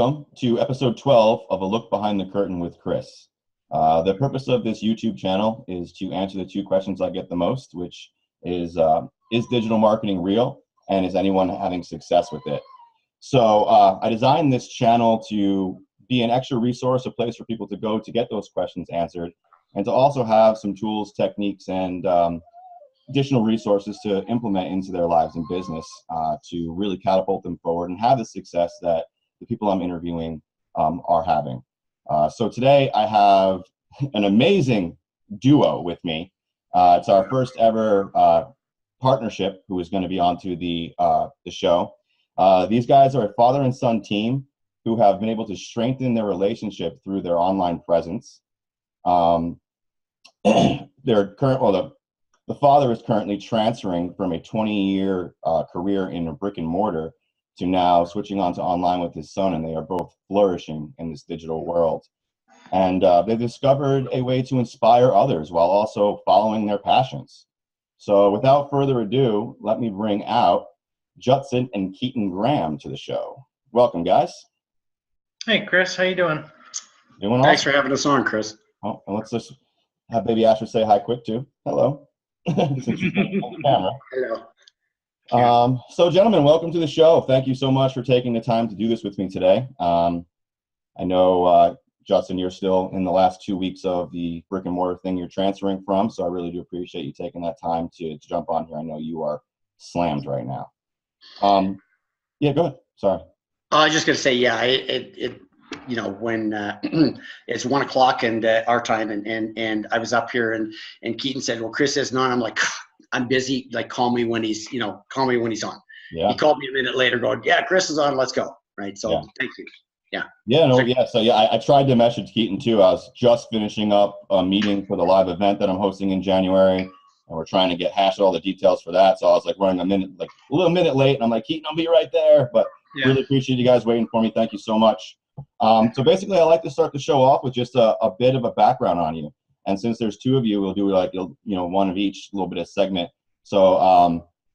Welcome to episode 12 of A Look Behind the Curtain with Chris. The purpose of this YouTube channel is to answer the two questions I get the most, which is digital marketing real, and is anyone having success with it? So I designed this channel to be an extra resource, a place for people to go to get those questions answered, and to also have some tools, techniques, and additional resources to implement into their lives and business to really catapult them forward and have the success that the people I'm interviewing are having. So today I have an amazing duo with me. It's our first ever partnership who is going to be onto the show. These guys are a father and son team who have been able to strengthen their relationship through their online presence. The father is currently transferring from a 20-year career in a brick and mortar to now switching on to online with his son, and they are both flourishing in this digital world. And they've discovered a way to inspire others while also following their passions. So without further ado, let me bring out Judson and Keaton Graham to the show. Welcome, guys. Hey, Chris, how you doing? Doing awesome. Thanks for having us on, Chris. Oh, and let's just have baby Asher say hi quick too. Hello. Since you're on the camera. Hello. So gentlemen, welcome to the show. Thank you so much for taking the time to do this with me today. I know, Judson, you're still in the last 2 weeks of the brick and mortar thing you're transferring from, so I really do appreciate you taking that time to jump on here. I know you are slammed right now. Yeah, go ahead. Sorry. I was just going to say, yeah, you know, when it's 1 o'clock and our time, and I was up here, and Keaton said, "Well, Chris isn't on." I'm like, "I'm busy. Like, call me when he's on." Yeah. He called me a minute later, going, "Yeah, Chris is on. Let's go." Right. So yeah. Thank you. Yeah. Yeah. No. Yeah. So yeah, I tried to message Keaton too. I was just finishing up a meeting for the live event that I'm hosting in January, and we're trying to hash out all the details for that. So I was like running a little minute late, and I'm like, "Keaton, I'll be right there." But really appreciate you guys waiting for me. Thank you so much. So basically, I like to start the show off with just a bit of a background on you. And since there's two of you, we'll do like, one of each, a little bit of segment. So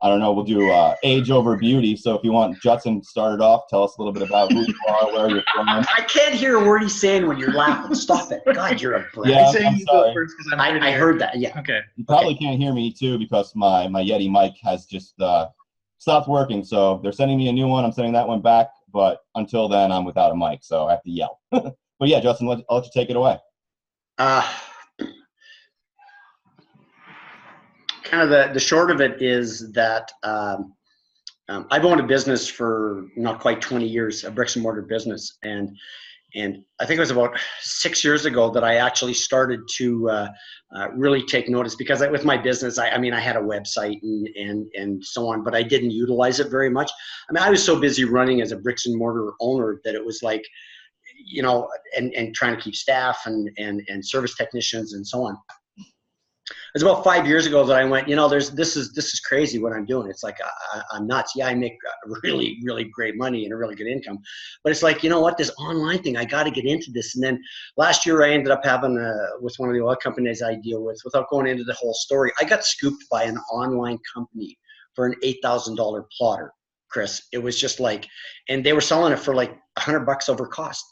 I don't know, we'll do age over beauty. So if you want Judson started off, tell us a little bit about who you are, where you're from. I can't hear a word he's saying when you're laughing. Stop it. God, you're a brat. Yeah, I'm sorry. First I heard that. Yeah. Okay. You probably can't hear me too because my Yeti mic has just stopped working. So they're sending me a new one. I'm sending that one back. But until then, I'm without a mic, so I have to yell. But yeah, Justin, I'll let you take it away. Kind of the short of it is that I've owned a business for not quite 20 years, a bricks and mortar business, and I think it was about 6 years ago that I actually started to really take notice, because with my business, I mean, I had a website and so on, but I didn't utilize it very much. I mean, I was so busy running as a bricks and mortar owner that it was like, and trying to keep staff and service technicians and so on. It was about 5 years ago that I went, this is crazy what I'm doing. It's like, I'm nuts. Yeah, I make really, really great money and a really good income. But it's like, you know what, this online thing, I got to get into this. And then last year I ended up having, with one of the oil companies I deal with, without going into the whole story, I got scooped by an online company for an $8,000 plotter, Chris. It was just like, and they were selling it for like $100 over cost.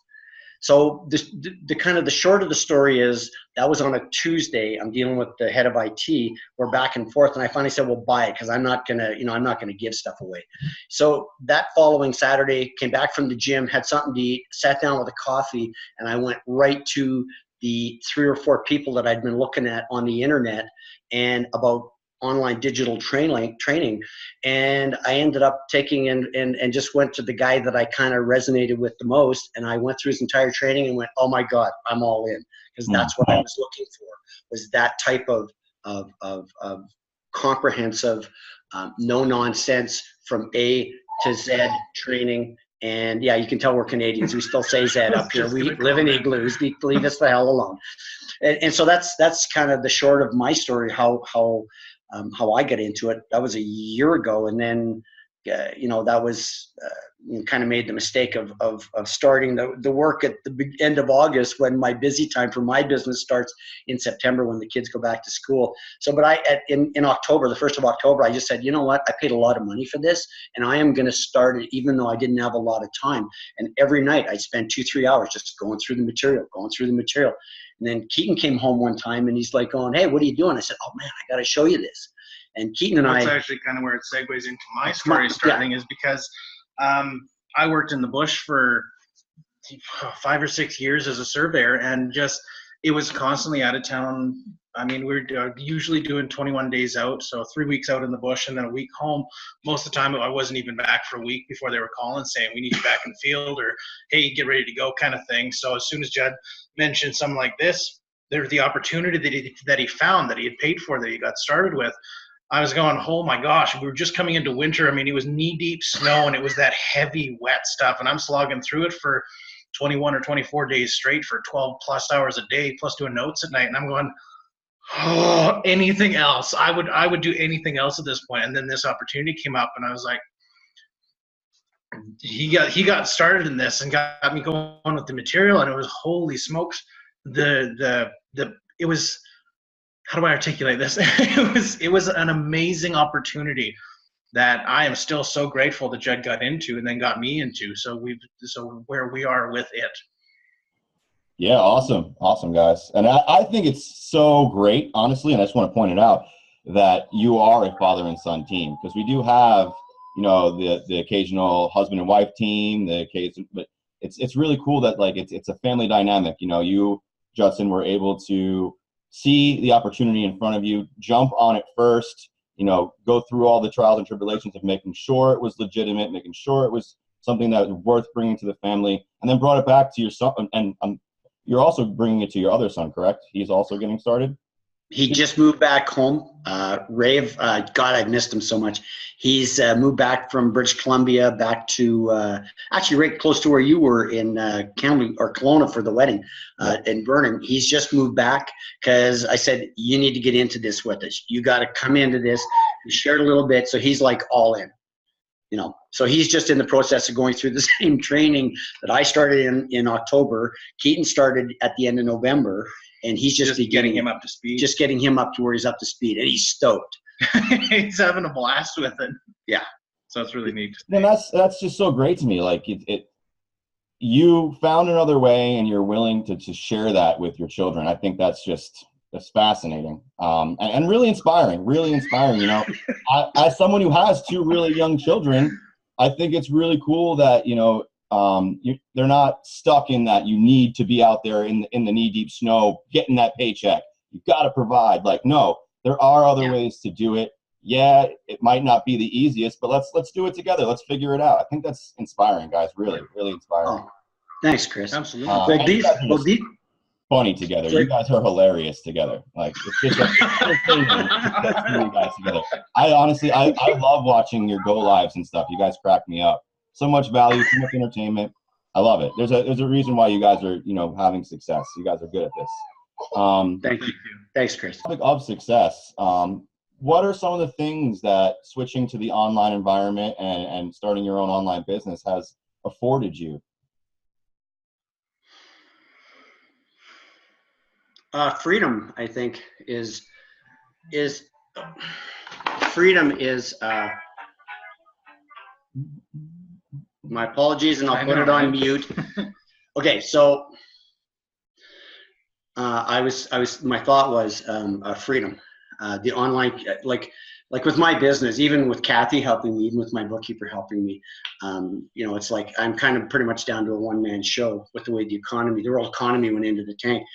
So the kind of the short of the story is that was on a Tuesday. I'm dealing with the head of IT. We're back and forth, and I finally said, "Well, buy it, because I'm not gonna give stuff away." So that following Saturday, came back from the gym, had something to eat, sat down with a coffee, and I went right to the 3 or 4 people that I'd been looking at on the internet and about online digital training, and I ended up taking and just went to the guy that I kind of resonated with the most, and I went through his entire training and went, "Oh my God, I'm all in," because that's what I was looking for, was that type of comprehensive, no nonsense from A to Z training. And yeah, you can tell we're Canadians. We still say Z up here. We live in igloos. Leave us the hell alone. And so that's kind of the short of my story, how I got into it. That was a year ago. And then that was kind of made the mistake of starting the work at the end of August, when my busy time for my business starts in September when the kids go back to school. So, but in October, the 1st of October, I just said, you know what, I paid a lot of money for this, and I am going to start it even though I didn't have a lot of time. And every night I'd spend 2-3 hours just going through the material. And then Keaton came home one time and he's like going, hey, what are you doing? I said, oh man, I got to show you this. And Keaton and That's actually kind of where it segues into my story starting, is because I worked in the bush for 5 or 6 years as a surveyor, and just it was constantly out of town. I mean, we're usually doing 21 days out, so 3 weeks out in the bush and then a week home. Most of the time, I wasn't even back for a week before they were calling saying, we need you back in the field, or hey, get ready to go kind of thing. So as soon as Judd mentioned something like this, there's the opportunity that he found, that he had paid for, that he got started with. I was going, oh my gosh, we were just coming into winter. I mean, it was knee-deep snow, and it was that heavy, wet stuff, and I'm slogging through it for 21 or 24 days straight for 12+ hours a day, plus doing notes at night, and I'm going, oh, anything else. I would do anything else at this point. And then this opportunity came up, and I was like, he got started in this and got me going with the material, and it was, holy smokes, it was, how do I articulate this? It was an amazing opportunity that I am still so grateful that Judd got into and then got me into. So where we are with it. Yeah, awesome, guys. And I think it's so great, honestly, and I just want to point it out that you are a father and son team, because we do have, the occasional husband and wife team, but it's really cool that it's a family dynamic. You, Judson, were able to see the opportunity in front of you, jump on it first, go through all the trials and tribulations of making sure it was legitimate, making sure it was something that was worth bringing to the family, and then brought it back to your son. And you're also bringing it to your other son, correct? He's also getting started? He just moved back home. Rave, God, I've missed him so much. He's moved back from British Columbia back to actually right close to where you were in Kelowna for the wedding in Vernon. He's just moved back because I said, you need to get into this with us. You got to come into this. We shared a little bit, so he's like all in. So he's just in the process of going through the same training that I started in October. Keaton started at the end of November, and he's just getting him up to speed. Just getting him up to where he's up to speed, and he's stoked. He's having a blast with it. Yeah. So it's really neat. And that's just so great to me. Like you found another way, and you're willing to share that with your children. I think that's fascinating, and really inspiring. As someone who has 2 really young children, I think it's really cool that they're not stuck in that you need to be out there in the knee-deep snow getting that paycheck. You've got to provide. No, there are other ways to do it. Yeah, it might not be the easiest, but let's do it together. Let's figure it out. I think that's inspiring, guys. Really, really inspiring. Oh, thanks, Chris. Absolutely. These funny together. You guys are hilarious together. It's just you guys together. I love watching your go lives and stuff. You guys crack me up. So much value, so much entertainment. I love it. There's a reason why you guys are having success. You guys are good at this. Thank you. Thanks, Chris. Topic of success. What are some of the things that switching to the online environment and starting your own online business has afforded you? Freedom, I think, is freedom is. My apologies, and I'll put it on mute. Okay, so my thought was freedom. The online, like with my business, even with Kathy helping me, even with my bookkeeper helping me, it's like I'm kind of pretty much down to a one-man show with the way the world economy went into the tank.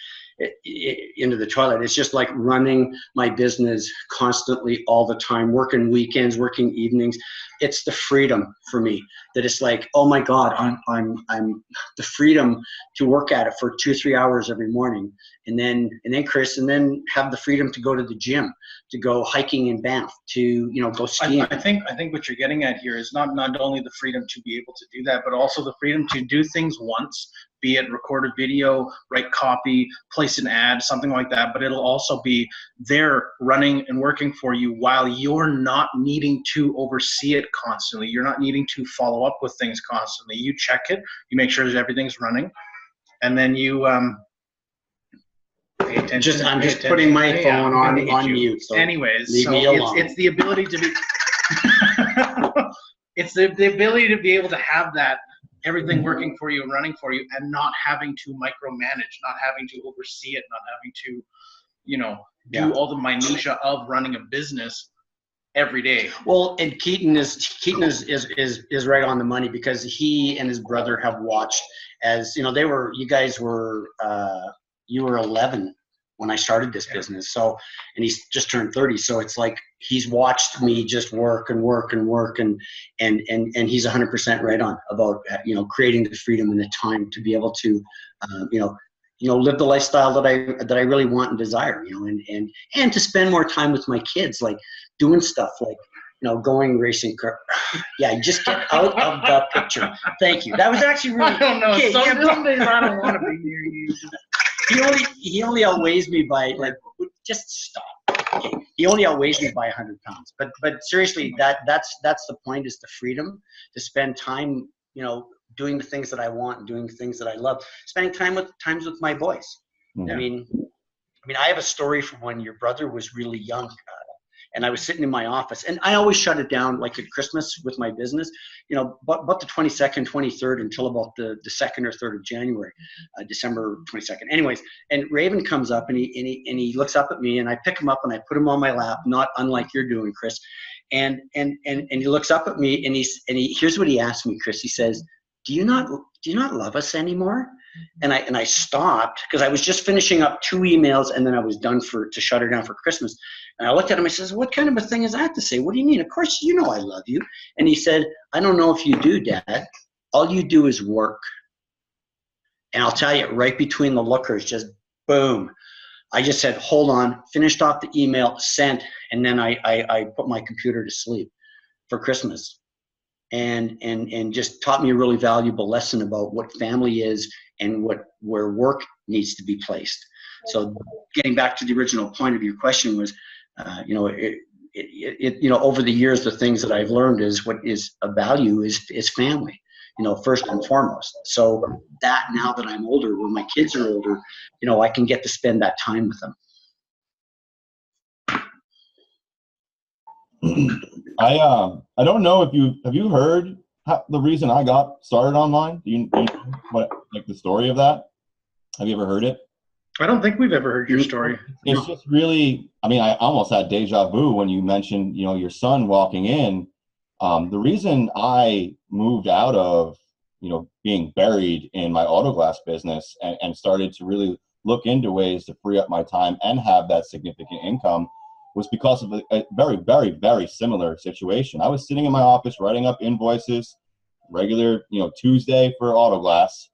Into the toilet. It's just like running my business constantly all the time, working weekends, working evenings. It's the freedom for me that it's like, oh my God, I'm the freedom to work at it for 2-3 hours every morning, and then Chris, and then have the freedom to go to the gym, to go hiking in Banff, to go skiing. I think what you're getting at here is not only the freedom to be able to do that, but also the freedom to do things once, be it record a video, write copy, place an ad, something like that. But it'll also be there running and working for you while you're not needing to oversee it constantly. You're not needing to follow up with things constantly. You check it, you make sure that everything's running, and then you pay attention. I'm just putting my phone on mute. So anyways, leave me alone. It's the ability to be it's the ability to be able to have that everything working for you and running for you, and not having to micromanage, not having to oversee it, not having to, do all the minutia of running a business every day. Well, and Keaton is right on the money, because he and his brother have watched as, you were 11 when I started this business. So, and he's just turned 30. So it's like, he's watched me just work and work and work, and he's 100% right on about, creating the freedom and the time to be able to, live the lifestyle that I really want and desire, and to spend more time with my kids, like doing stuff like, going racing car. Yeah, just get out of the picture. Thank you. That was actually really. I don't know. Okay, Some days I don't want to be near you. He only outweighs me by, like, just stop. Okay. He only outweighs me by 100 pounds. But seriously, that's the point, is the freedom to spend time, doing the things that I want and doing the things that I love. Spending times with my boys. Yeah. I mean, I have a story from when your brother was really young. And I was sitting in my office, and I always shut it down, like at Christmas with my business, but the 22nd, 23rd until about the 2nd or 3rd of January, December 22nd. Anyways, and Raven comes up and he looks up at me, and I pick him up and I put him on my lap, not unlike you're doing, Chris. And he looks up at me, and here's what he asked me, Chris. He says, do you not love us anymore? And I stopped, because I was just finishing up 2 emails, and then I was done to shut her down for Christmas. And I looked at him, I says, what kind of a thing is that to say? What do you mean? Of course, I love you. And he said, I don't know if you do, Dad. All you do is work. And I'll tell you, right between the lookers, just boom. I just said, hold on, finished off the email, sent, and then I put my computer to sleep for Christmas. And just taught me a really valuable lesson about what family is and where work needs to be placed. So getting back to the original point of your question was, over the years, the things that I've learned is what is a value is family, first and foremost. So that, now that I'm older, when my kids are older, I can get to spend that time with them. I don't know if have you heard the reason I got started online? Do you know the story of that? Have you ever heard it? I don't think we've ever heard your story. It's just really, I almost had deja vu when you mentioned, your son walking in. The reason I moved out of, being buried in my auto glass business and started to really look into ways to free up my time and have that significant income was because of a very, very, very similar situation. I was sitting in my office writing up invoices, regular, Tuesday for auto glass.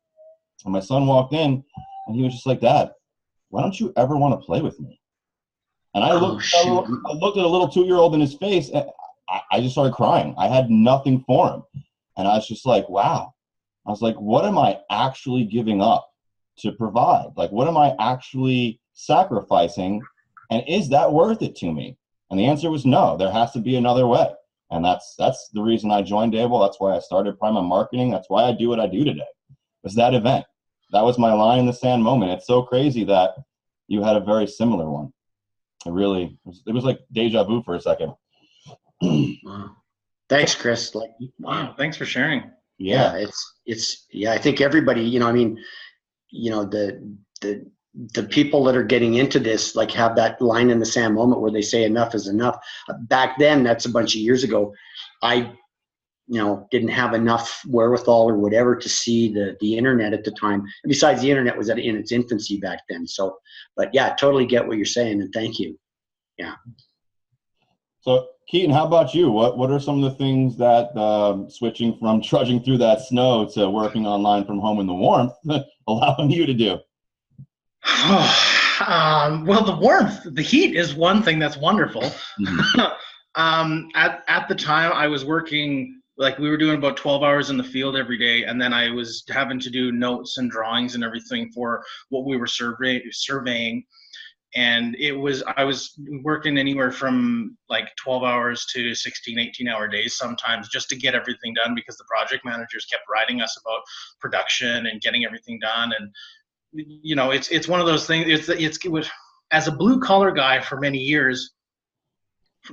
And my son walked in, and he was just like, Dad, why don't you ever want to play with me? And I looked at a little 2-year-old in his face, and I just started crying. I had nothing for him. And I was just like, wow. I was like, what am I actually giving up to provide? Like, what am I actually sacrificing? And is that worth it to me? And the answer was no. There has to be another way. And that's the reason I joined Able. That's why I started Prima Marketing. That's why I do what I do today. Was that event. That was my line in the sand moment. It's so crazy that you had a very similar one. It was like deja vu for a second. Wow. Thanks, Chris. Wow. Thanks for sharing. Yeah, I think everybody, the people that are getting into this, like, have that line in the sand moment where they say enough is enough. Back then, that's a bunch of years ago, I didn't have enough wherewithal or whatever to see the internet at the time. And besides, the internet was in its infancy back then. So, but yeah, totally get what you're saying, and thank you. Yeah. So Keaton, how about you? What are some of the things that switching from trudging through that snow to working online from home in the warmth allowing you to do? Well, the warmth, the heat is one thing that's wonderful. Mm-hmm. At the time, I was working like we were doing about 12 hours in the field every day, and then I was having to do notes and drawings and everything for what we were surveying. And I was working anywhere from like 12 hours to 16, 18-hour days sometimes, just to get everything done, because the project managers kept writing us about production and getting everything done. And you know, it's one of those things. It was, as a blue collar guy for many years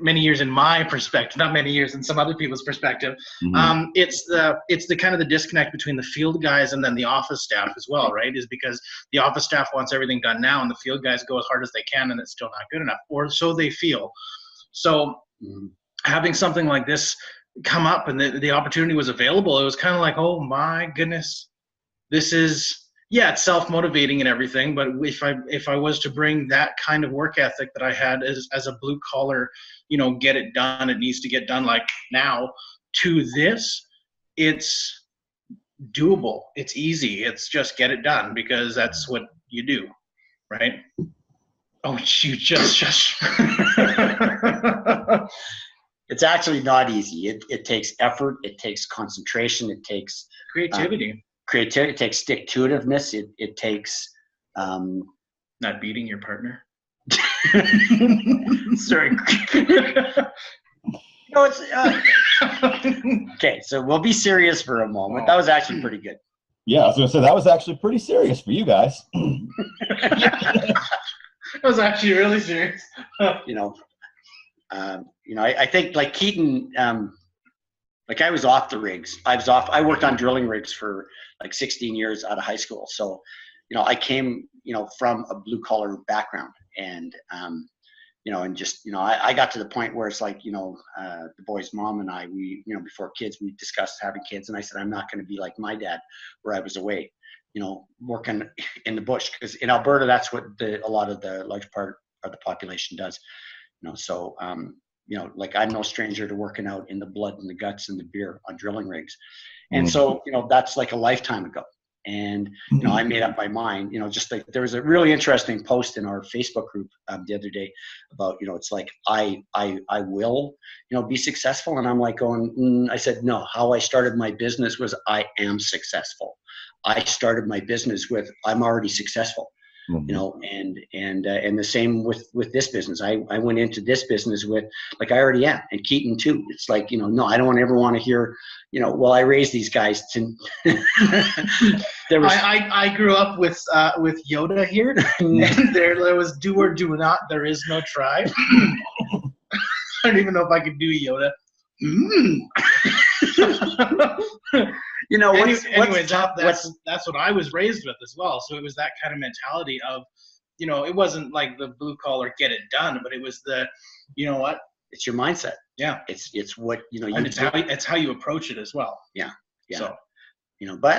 in my perspective, not many years in some other people's perspective. It's the kind of the disconnect between the field guys and then the office staff as well, right? Is because the office staff wants everything done now, and the field guys go as hard as they can, and it's still not good enough, or so they feel. So having something like this come up and the opportunity was available, it was kind of like, oh my goodness, this is, yeah, it's self-motivating and everything, but if I was to bring that kind of work ethic that I had as a blue collar, you know, get it done, it needs to get done like now, to this, it's doable, it's easy, it's just get it done, because that's what you do, right? Oh, you just It's actually not easy. It takes effort, it takes concentration, it takes creativity. It takes stick-to-itiveness. It takes not beating your partner. Sorry. No, it's okay. So we'll be serious for a moment. That was actually pretty good. Yeah, I was gonna say that was actually pretty serious for you guys. That was actually really serious. I think like Keaton. Like I was off the rigs. I worked on drilling rigs for like 16 years out of high school. So, I came, from a blue collar background, and, I got to the point where it's like, the boy's mom and I, we, before kids, we discussed having kids, and I said, I'm not going to be like my dad, where I was away, working in the bush, because in Alberta, that's what a lot of the large part of the population does, so, like I'm no stranger to working out in the blood and the guts and the beer on drilling rigs. And so, that's like a lifetime ago. And, I made up my mind, just like there was a really interesting post in our Facebook group the other day about, it's like, I will, be successful. And I'm like going, I said, no, how I started my business was I am successful. I started my business with, I'm already successful. And the same with this business. I went into this business with, like, I already am, and Keaton too. It's like, no, I don't ever want to hear, well, I raised these guys to. I grew up with Yoda here, and there was do or do not. There is no try. I don't even know if I could do Yoda. That's what I was raised with as well. So it was that kind of mentality of, it wasn't like the blue collar get it done, but it was the, what? It's your mindset. Yeah. It's what, and it's how you approach it as well. Yeah. Yeah. So, but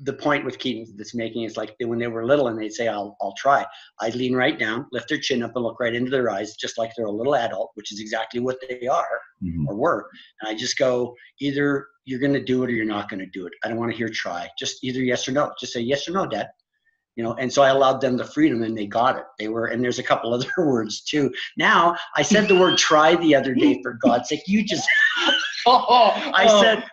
the point with Keaton that's making is like when they were little and they'd say, I'll try. I'd lean right down, lift their chin up and look right into their eyes, just like they're a little adult, which is exactly what they are or were. And I just go, either you're going to do it or you're not going to do it. I don't want to hear try. Just either yes or no. Just say yes or no, Dad. And so I allowed them the freedom, and they got it. And there's a couple other words too. Now, I said the word try the other day, for God's sake. You just,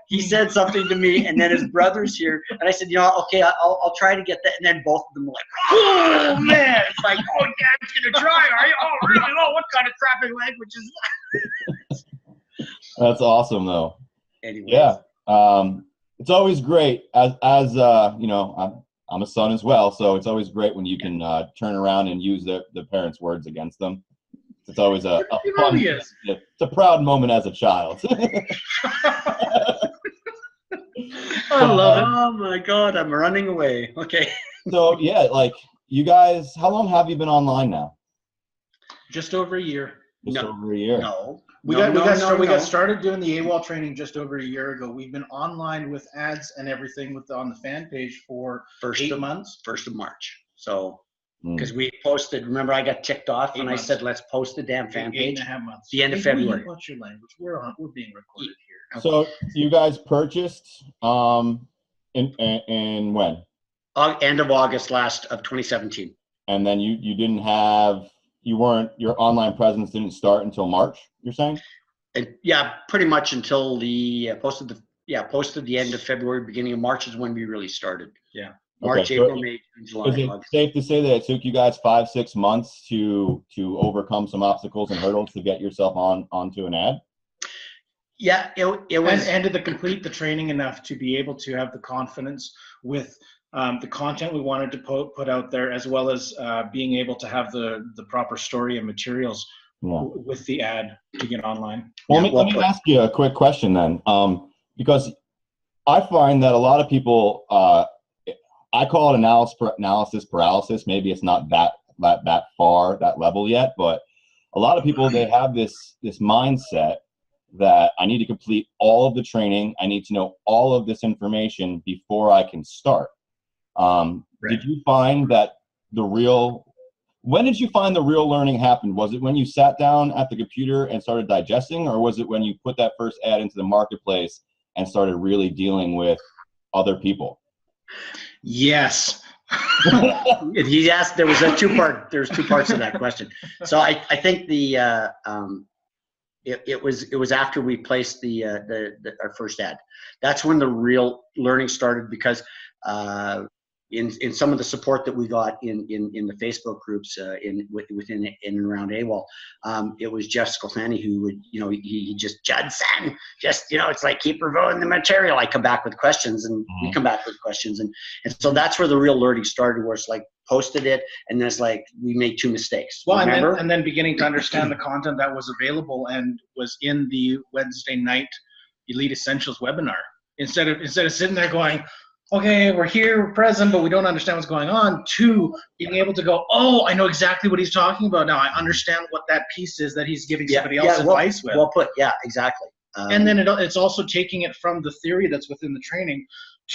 he said something to me, and then his brother's here, and I said, okay, I'll try to get that. And then both of them were like, oh man, it's like, oh, Dad's going to try, are you? Oh, really? Oh, what kind of crappy language is that? That's awesome, though. Anyways. Yeah. It's always great as I'm a son as well, so it's always great when you can turn around and use the parents' words against them. It's always a fun, it's a proud moment as a child. I love it. Oh my God, I'm running away. Okay. So yeah, like you guys, how long have you been online now? Just over a year. Over a year. No. We got started doing the AWOL training just over a year ago. We've been online with ads and everything on the fan page for 8 months. 1st of March. So, because we posted, remember I got ticked off and I said, let's post the damn fan page. 8.5 months. The end of February. What's your language? We're being recorded here. So you guys purchased in when? End of August of 2017. And then you didn't have, your online presence didn't start until March, you're saying? And yeah, pretty much until the posted the end of February, beginning of March is when we really started. Yeah. March, Okay, so April, May, June, July, is it August. safe to say that it took you guys 5-6 months to overcome some obstacles and hurdles to get yourself onto an ad? Yeah, it was. And to complete the training enough to be able to have the confidence with the content we wanted to put out there, as well as being able to have the proper story and materials with the ad to get online. Well, let me ask you a quick question then, because I find that a lot of people, I call it analysis paralysis. Maybe it's not that level yet, but a lot of people, they have this mindset that I need to complete all of the training. I need to know all of this information before I can start. Did you find that when did you find the real learning happened? Was it when you sat down at the computer and started digesting, or was it when you put that first ad into the marketplace and started really dealing with other people? Yes. He asked, there's two parts of that question. So I think it was after we placed our first ad. That's when the real learning started, because in some of the support that we got in the Facebook groups within and around AWOL, it was Jeff Scolani who would, he just, Judson, just, it's like, keep reviewing the material. I come back with questions, and we come back with questions. And so that's where the real learning started, where it's like, posted it, and then it's like, we made 2 mistakes. Well, and then beginning to understand the content that was available and was in the Wednesday night Elite Essentials webinar. Instead of sitting there going, okay, we're here, we're present, but we don't understand what's going on, to being able to go, oh, I know exactly what he's talking about now. I understand what that piece is that he's giving somebody else advice with. Well put, yeah, exactly. And then it's also taking it from the theory that's within the training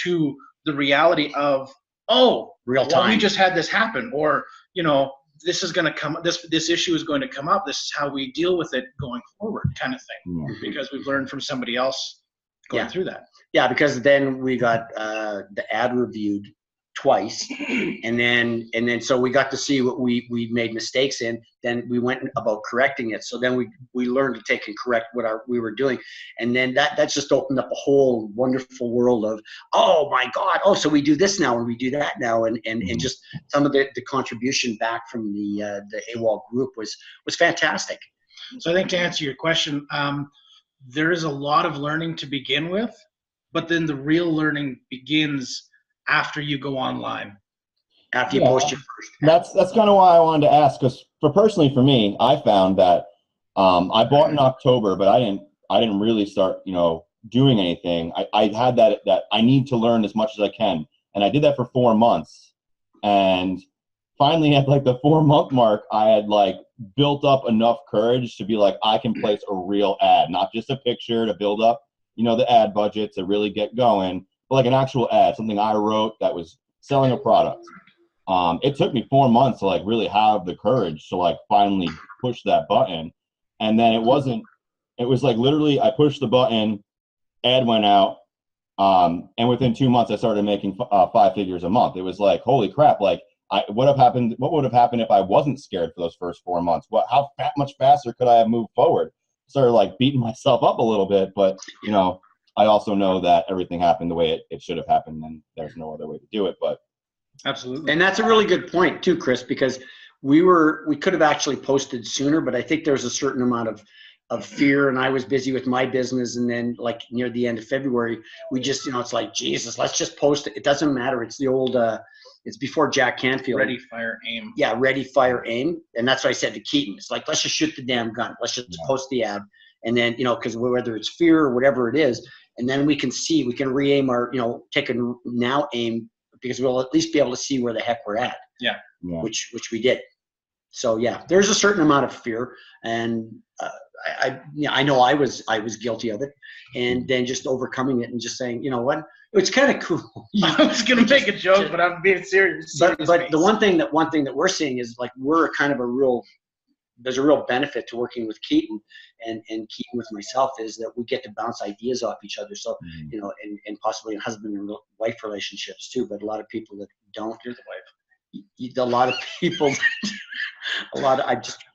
to the reality of, real time. Well, we just had this happen, or, this is going to come, this issue is going to come up. This is how we deal with it going forward, kind of thing, because we've learned from somebody else going through that. Yeah, because then we got the ad reviewed twice, and then so we got to see what we made mistakes in. Then we went about correcting it. So then we learned to take and correct what we were doing, and then that's just opened up a whole wonderful world of, oh my God, so we do this now and we do that now, and just some of the contribution back from the AWOL group was fantastic. So I think to answer your question, there is a lot of learning to begin with, but then the real learning begins after you go online. After you post your first. That's kind of why I wanted to ask, because personally for me, I found that I bought in October, but I didn't really start doing anything. I had that I need to learn as much as I can, and I did that for 4 months, and finally at like the 4-month mark, I had like built up enough courage to be like, I can place a real ad, not just a picture to build up the ad budget to really get going, but like an actual ad, something I wrote that was selling a product. It took me 4 months to like really have the courage to like finally push that button. And then it was like literally I pushed the button, ad went out, and within 2 months I started making 5 figures a month. It was like, holy crap, like what would have happened if I wasn't scared for those first 4 months? How much faster could I have moved forward? Started like beating myself up a little bit, but I also know that everything happened the way it should have happened, and there's no other way to do it. But absolutely, and that's a really good point too, Chris, because we could have actually posted sooner, but I think there was a certain amount of fear, and I was busy with my business, and then like near the end of February, we just it's like, Jesus, let's just post it. It doesn't matter. It's the old it's before Jack Canfield. Ready, fire, aim. Yeah, ready, fire, aim. And that's what I said to Keaton. It's like, let's just shoot the damn gun. Let's just post the ad. And then, because whether it's fear or whatever it is, and then we can re-aim our, take a now aim, because we'll at least be able to see where the heck we're at. Yeah. Which we did. So yeah, there's a certain amount of fear, and I know I was guilty of it, and then just overcoming it and just saying, you know what, it's kind of cool. I was gonna make a joke, but I'm being serious. But the one thing that we're seeing is like we're kind of there's a real benefit to working with Keaton and Keaton with myself, is that we get to bounce ideas off each other. So and possibly in husband and wife relationships too. But a lot of people that don't. You're the wife. A lot of people,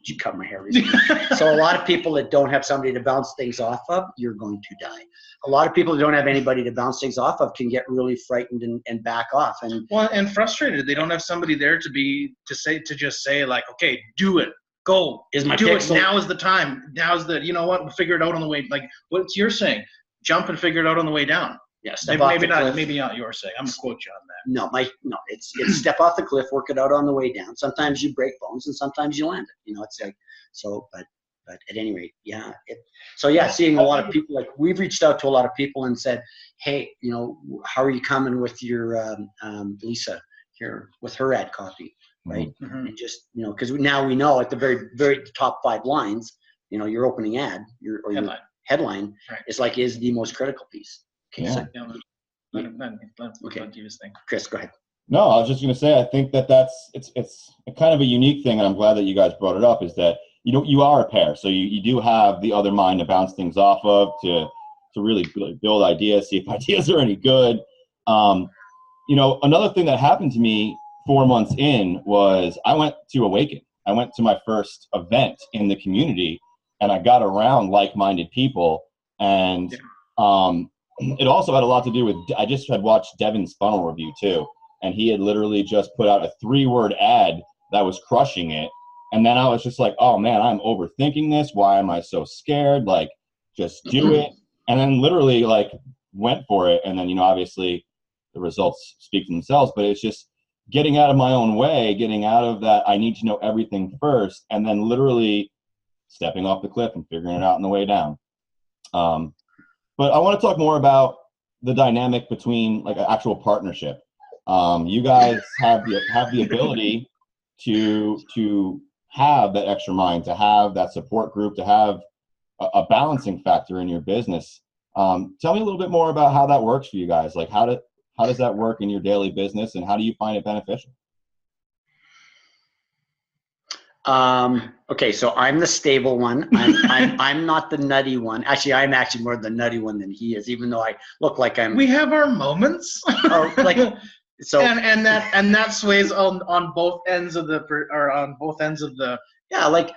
you cut my hair recently. So a lot of people that don't have somebody to bounce things off of, you're going to die. A lot of people that don't have anybody to bounce things off of can get really frightened and back off. And frustrated. They don't have somebody there to just say like, okay, do it. Go. Is my do pixel- it. Now is the time. Now's the, you know what, we'll figure it out on the way. Like what you're saying, jump and figure it out on the way down. Yeah, Maybe not you're saying. I'm gonna quote you on that. No, it's step off the cliff, work it out on the way down. Sometimes you break bones and sometimes you land it. It's like, so, but at any rate, yeah. Seeing a lot of people, like we've reached out to a lot of people and said, hey, how are you coming with your Lisa here with her ad copy, right? Mm-hmm. And just, because now we know at the very, very top 5 lines, your opening ad, your headline right. is the most critical piece. Okay, Yeah. Let give his thing. Chris, go ahead. No, I was just going to say, I think it's a kind of a unique thing, and I'm glad that you guys brought it up, is that, you are a pair. So you do have the other mind to bounce things off of, to really build ideas, see if ideas are any good. Another thing that happened to me 4 months in was I went to Awaken. I went to my first event in the community, and I got around like-minded people. And it also had a lot to do with, I just had watched Devin's funnel review too. And he had literally just put out a 3-word ad that was crushing it. And then I was just like, oh man, I'm overthinking this. Why am I so scared? Like, just do it. And then literally like went for it. And then, obviously the results speak for themselves, but it's just getting out of my own way, getting out of that. I need to know everything first. And then literally stepping off the cliff and figuring it out on the way down. But I want to talk more about the dynamic between like an actual partnership. You guys have the ability to have that extra mind, to have that support group, to have a balancing factor in your business. Tell me a little bit more about how that works for you guys. Like how does that work in your daily business, and how do you find it beneficial? Okay, so I'm the stable one. I'm not the nutty one. Actually, I'm actually more the nutty one than he is, even though I look like I'm. We have our moments. So and that sways on both ends of the. Yeah, like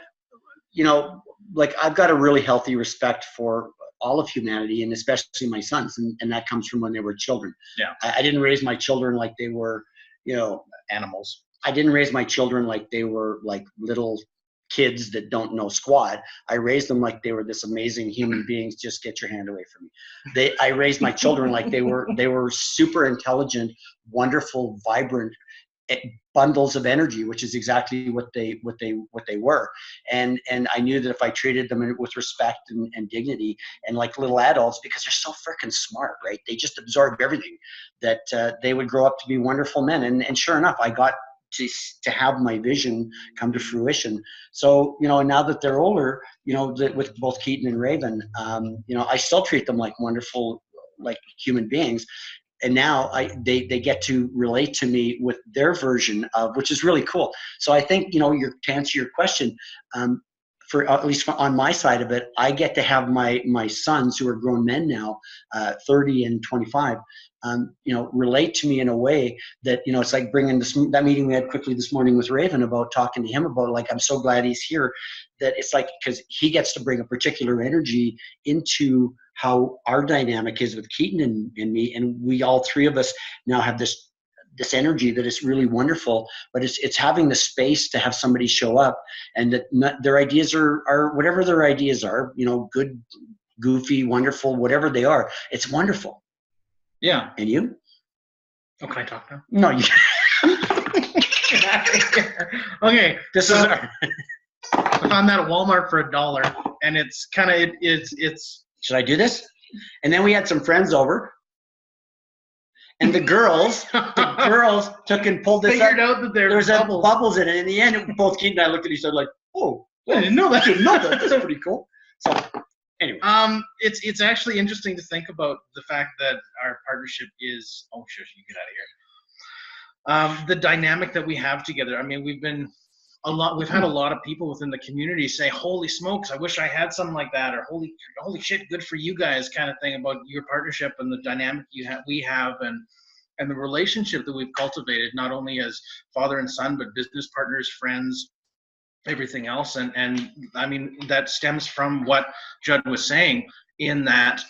I've got a really healthy respect for all of humanity, and especially my sons, and that comes from when they were children. Yeah, I didn't raise my children like they were, animals. I didn't raise my children like they were like little kids that don't know squat. I raised them like they were this amazing human beings. Just get your hand away from me. I raised my children like they were super intelligent, wonderful, vibrant bundles of energy, which is exactly what they were. And I knew that if I treated them with respect and dignity and like little adults, because they're so freaking smart, right? They just absorb everything, that they would grow up to be wonderful men. And sure enough, I got to have my vision come to fruition. So, now that they're older, with both Keaton and Raven, I still treat them like wonderful, like human beings. And now they get to relate to me with their version of, which is really cool. So I think, to answer your question, for at least on my side of it, I get to have my sons, who are grown men now, 30 and 25, relate to me in a way that, it's like bringing that meeting we had quickly this morning with Raven about talking to him about, like, I'm so glad he's here, that it's like, because he gets to bring a particular energy into how our dynamic is with Keaton and me. And we, all three of us, now have this energy that is really wonderful, but it's having the space to have somebody show up, and that their ideas are whatever their ideas are, good, goofy, wonderful, whatever they are, it's wonderful. Yeah. And you? Oh, can I talk now? No, you Get out of here. Okay. I found that at Walmart for $1, and it's kind of it's. Should I do this? And then we had some friends over. And the girls took and pulled this Figured up. out that there was bubbles. Bubbles in it. In the end, both Keaton and I looked at each other like, oh, I didn't know that. That's pretty cool. So anyway. It's actually interesting to think about the fact that our partnership is, oh, shush, you get out of here. The dynamic that we have together. I mean, we've had a lot of people within the community say, holy smokes, I wish I had something like that, or holy shit, good for you guys, kind of thing, about your partnership and the dynamic we have, and the relationship that we've cultivated, not only as father and son, but business partners, friends, everything else. And I mean, that stems from what Judd was saying, in that,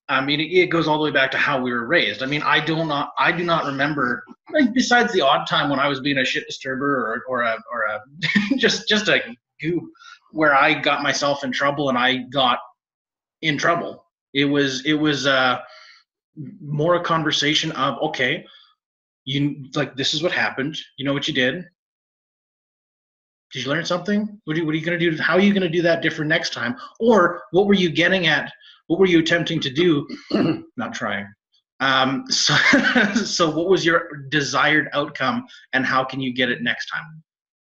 I mean, it goes all the way back to how we were raised. I mean, I do not remember, like, besides the odd time when I was being a shit disturber or a just a goob, where I got myself in trouble and I got in trouble. It was more a conversation of, okay, this is what happened. You know what you did. Did you learn something? What are you going to do? How are you going to do that different next time? Or what were you getting at? What were you attempting to do? Not trying. So what was your desired outcome, and how can you get it next time?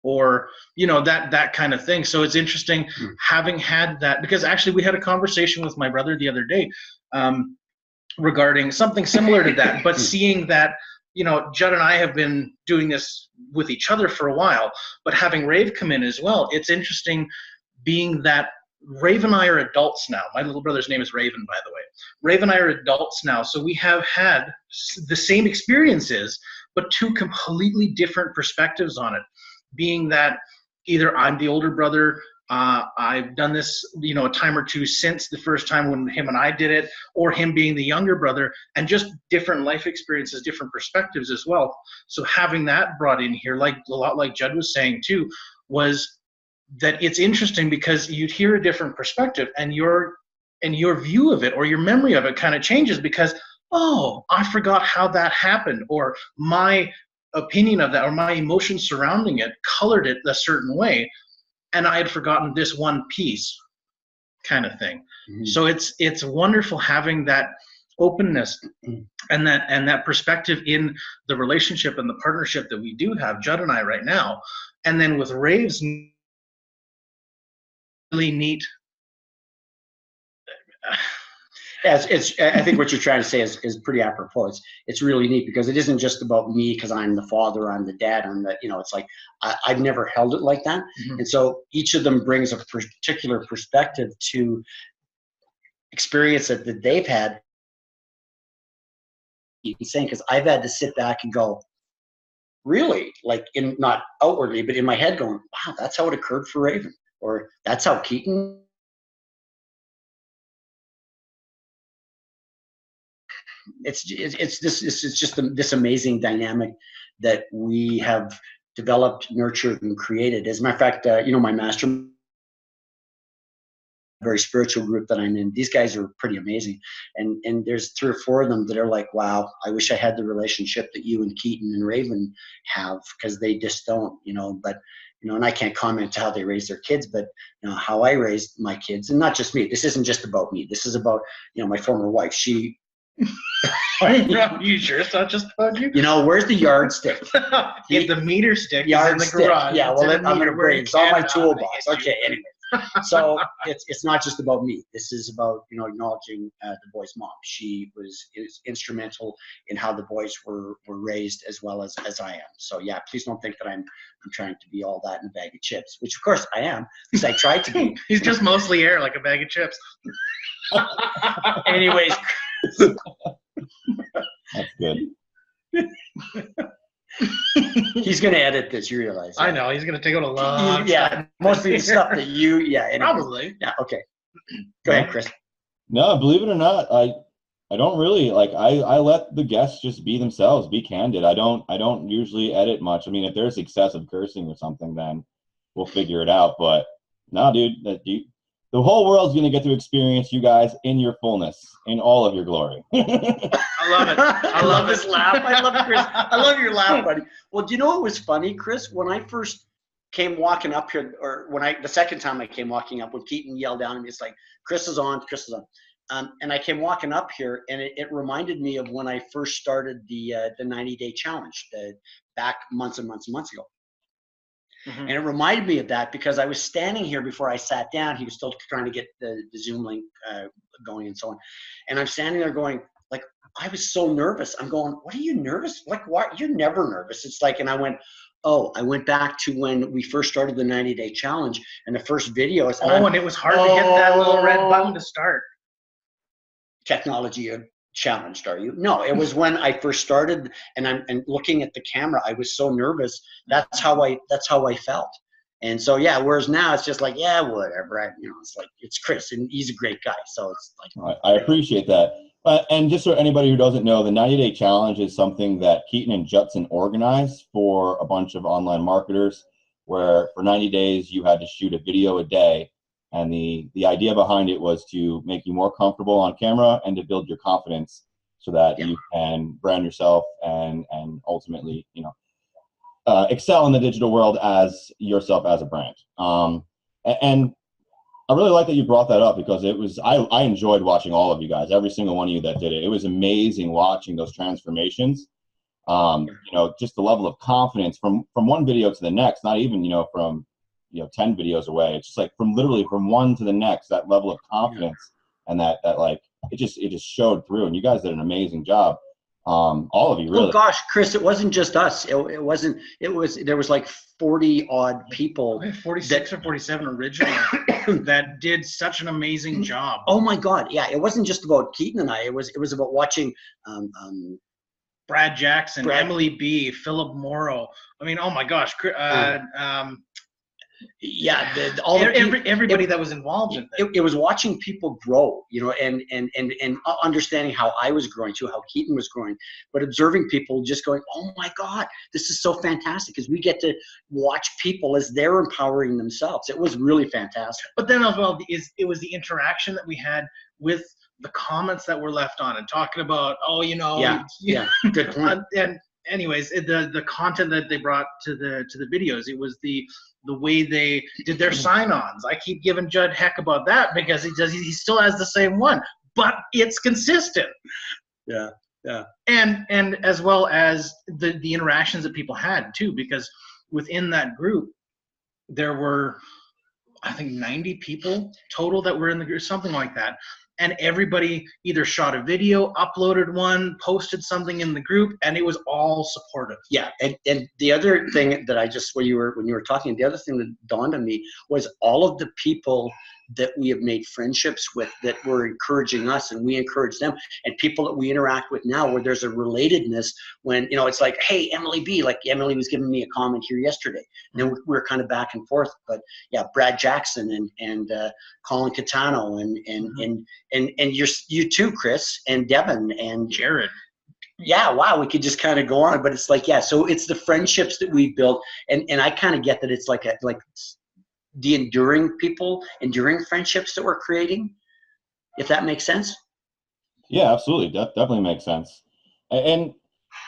Or, that kind of thing. So it's interesting having had that, because actually we had a conversation with my brother the other day regarding something similar to that, but seeing that, Judd and I have been doing this with each other for a while, but having Rave come in as well, it's interesting, being that Rave and I are adults now. My little brother's name is Raven, by the way. Rave and I are adults now, so we have had the same experiences, but two completely different perspectives on it. Being that either I'm the older brother, I've done this, a time or two since the first time when him and I did it, or him being the younger brother, and just different life experiences, different perspectives as well. So having that brought in here, like a lot like Judd was saying too, was that it's interesting because you'd hear a different perspective, and your view of it or your memory of it kind of changes because, oh, I forgot how that happened, or my opinion of that or my emotions surrounding it colored it a certain way, and I had forgotten this one piece, kind of thing. Mm-hmm. So it's wonderful having that openness and that perspective in the relationship and the partnership that we do have, Judd and I, right now. And then with Rave's really neat. I think what you're trying to say is pretty apropos. It's really neat because it isn't just about me because I'm the father, I'm the dad, it's like I've never held it like that. Mm-hmm. And so each of them brings a particular perspective to experience that they've had. You can say, because I've had to sit back and go, really, like, in not outwardly, but in my head going, wow, that's how it occurred for Raven, or that's how Keaton. It's just this amazing dynamic that we have developed, nurtured, and created. As a matter of fact, my mastermind, very spiritual group that I'm in, these guys are pretty amazing. And there's 3 or 4 of them that are like, wow, I wish I had the relationship that you and Keaton and Raven have, because they just don't, but and I can't comment how they raise their kids, but how I raised my kids, and not just me. This isn't just about me. This is about, my former wife. She You sure it's not just about you? Where's the yardstick? The meter stick is in the garage. Yeah, well, I'm going to bring it. It's on my toolbox. Okay, anyway. So it's not just about me. This is about, acknowledging the boys' mom. She was instrumental in how the boys were raised, as well as I am. So yeah, please don't think that I'm trying to be all that in a bag of chips, which of course I am, because I tried to be. He's just mostly air, like a bag of chips. Anyways. That's good. He's going to edit this, you realize. I know. He's going to take out a lot. Yeah, mostly the stuff that you, anyway. Probably. Yeah, okay. Go ahead, Chris. No, believe it or not, I don't really, I let the guests just be themselves, be candid. I don't usually edit much. I mean, if there's excessive cursing or something, then we'll figure it out. But no, dude, the whole world's going to get to experience you guys in your fullness, in all of your glory. I love it. I love this laugh. I love Chris. I love your laugh, buddy. Well, do you know what was funny, Chris? When I first came walking up here, or the second time I came walking up, when Keaton yelled down at me, it's like, Chris is on. And I came walking up here, and it reminded me of when I first started the 90-day challenge, back months and months and months ago. Mm-hmm. And it reminded me of that because I was standing here before I sat down. He was still trying to get the Zoom link going and so on. And I'm standing there going, like, I was so nervous. I'm going, what are you nervous? Like, why? You're never nervous. It's like, and I went back to when we first started the 90-day challenge, and the first video. And it was hard to hit that little red button to start. Technology challenged, are you? No, it was when I first started, and looking at the camera, I was so nervous. That's how I felt. And so, yeah, whereas now it's just like, yeah, whatever. It's like, it's Chris, and he's a great guy. So it's like, I appreciate that. And just so anybody who doesn't know, the 90-day challenge is something that Keaton and Judson organized for a bunch of online marketers, where for 90 days you had to shoot a video a day. And the idea behind it was to make you more comfortable on camera and to build your confidence so that you can brand yourself and ultimately, excel in the digital world as yourself as a brand. And I really like that you brought that up, because I enjoyed watching all of you guys, every single one of you that did it. It was amazing watching those transformations. Just the level of confidence from one video to the next, not even, from 10 videos away. It's just like from one to the next, that level of confidence and that like, it just showed through, and you guys did an amazing job. All of you, really. Oh gosh, Chris, it wasn't just us. There was like 40 odd people. 46 or 47 originally that did such an amazing job. Oh my God. Yeah. It wasn't just about Keaton and I, it was about watching, Brad Jackson, Emily B, Philip Morrow. I mean, oh my gosh. Everybody that was involved in it. It was watching people grow, and understanding how I was growing too, how Keaton was growing, but observing people just going, oh my God, this is so fantastic, because we get to watch people as they're empowering themselves. It was really fantastic. But then as well, it was the interaction that we had with the comments that were left on and talking about, good point. And anyways, the content that they brought to the videos, it was the way they did their sign-ons. I keep giving Judd heck about that, because he still has the same one, but it's consistent. Yeah. And as well as the interactions that people had too, because within that group there were, I think, 90 people total that were in the group, something like that. And everybody either shot a video, uploaded one, posted something in the group, and it was all supportive. Yeah, and the other thing that when you were talking, the other thing that dawned on me was all of the people that we have made friendships with that were encouraging us, and we encourage them, and people that we interact with now, where there's a relatedness. When it's like, hey, Emily B, like Emily was giving me a comment here yesterday, and then we're kind of back and forth. But yeah, Brad Jackson and Colin Catano and you too, Chris, and Devin and Jared. Yeah, wow, we could just kind of go on, but it's like, yeah, so it's the friendships that we built, and I kind of get that it's like the enduring friendships that we're creating, if that makes sense. Yeah, absolutely. Definitely makes sense. And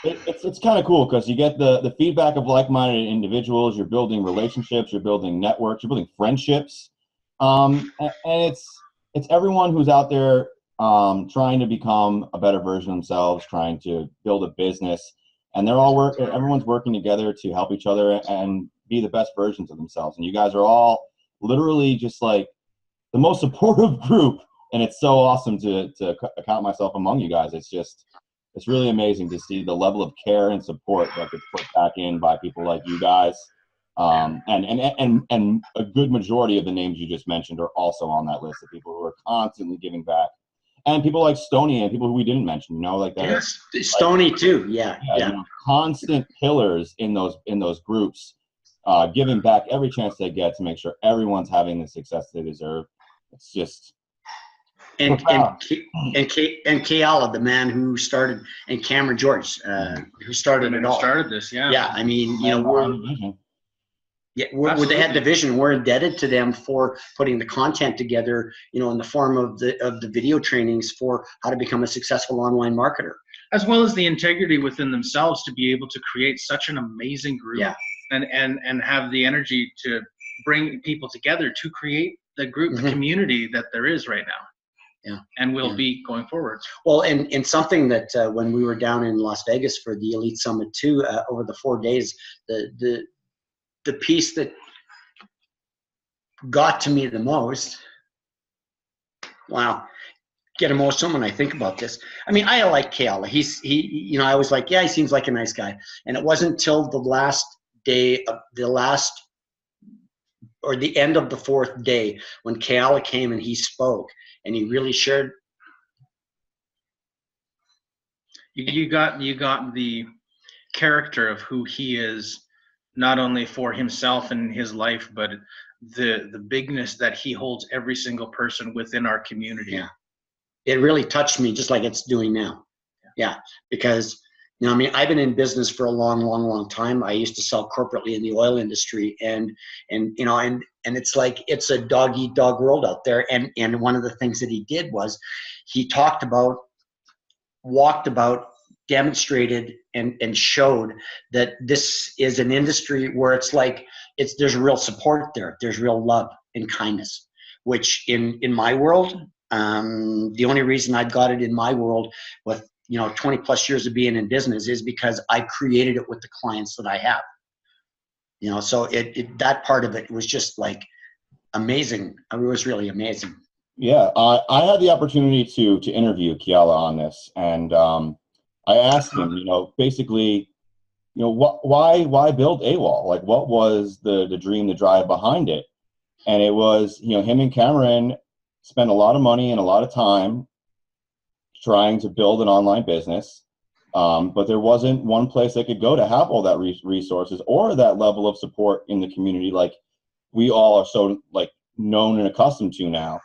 it's kind of cool, because you get the feedback of like-minded individuals. You're building relationships, you're building networks, you're building friendships. And it's everyone who's out there trying to become a better version of themselves, trying to build a business, and everyone's working together to help each other and be the best versions of themselves. And you guys are all literally just like the most supportive group, and it's so awesome to count myself among you guys. It's really amazing to see the level of care and support that gets put back in by people like you guys. And a good majority of the names you just mentioned are also on that list of people who are constantly giving back. And people like Stoney and people who we didn't mention, like that. Yes, Stoney too. Yeah. Constant pillars in those groups, giving back every chance they get to make sure everyone's having the success they deserve. It's just. And Kayala, the man who started, and Cameron George, who started it all. Started this, yeah. Yeah, I mean, where they had the vision. We're indebted to them for putting the content together, in the form of the video trainings for how to become a successful online marketer, as well as the integrity within themselves to be able to create such an amazing group, and have the energy to bring people together to create the group, the community that there is right now. Yeah, and will be going forward. Well, and something that when we were down in Las Vegas for the Elite Summit 2, over the 4 days, the piece that got to me the most, wow, get emotional when I think about this. I mean, I like Kayala. I was like, yeah, he seems like a nice guy. And it wasn't until the last day of the end of the 4th day when Kayala came and he spoke. And he really shared. You got the character of who he is not only for himself and his life, but the bigness that he holds every single person within our community. Yeah. It really touched me, just like it's doing now. Yeah, because I mean, I've been in business for a long time. I used to sell corporately in the oil industry, and it's like it's a dog eat dog world out there. And one of the things that he did was he talked about, walked about, demonstrated, and showed that this is an industry where it's like there's real support there. There's real love and kindness, which in my world, the only reason I've got it in my world with 20 plus years of being in business is because I created it with the clients that I have. So that part of it was just like amazing. It was really amazing. Yeah, I had the opportunity to interview Keala on this, and I asked him, basically, why build AWOL? Like, what was the dream, the drive behind it? And it was, him and Cameron spent a lot of money and a lot of time trying to build an online business, but there wasn't one place they could go to have all that resources or that level of support in the community, like we all are so like known and accustomed to now.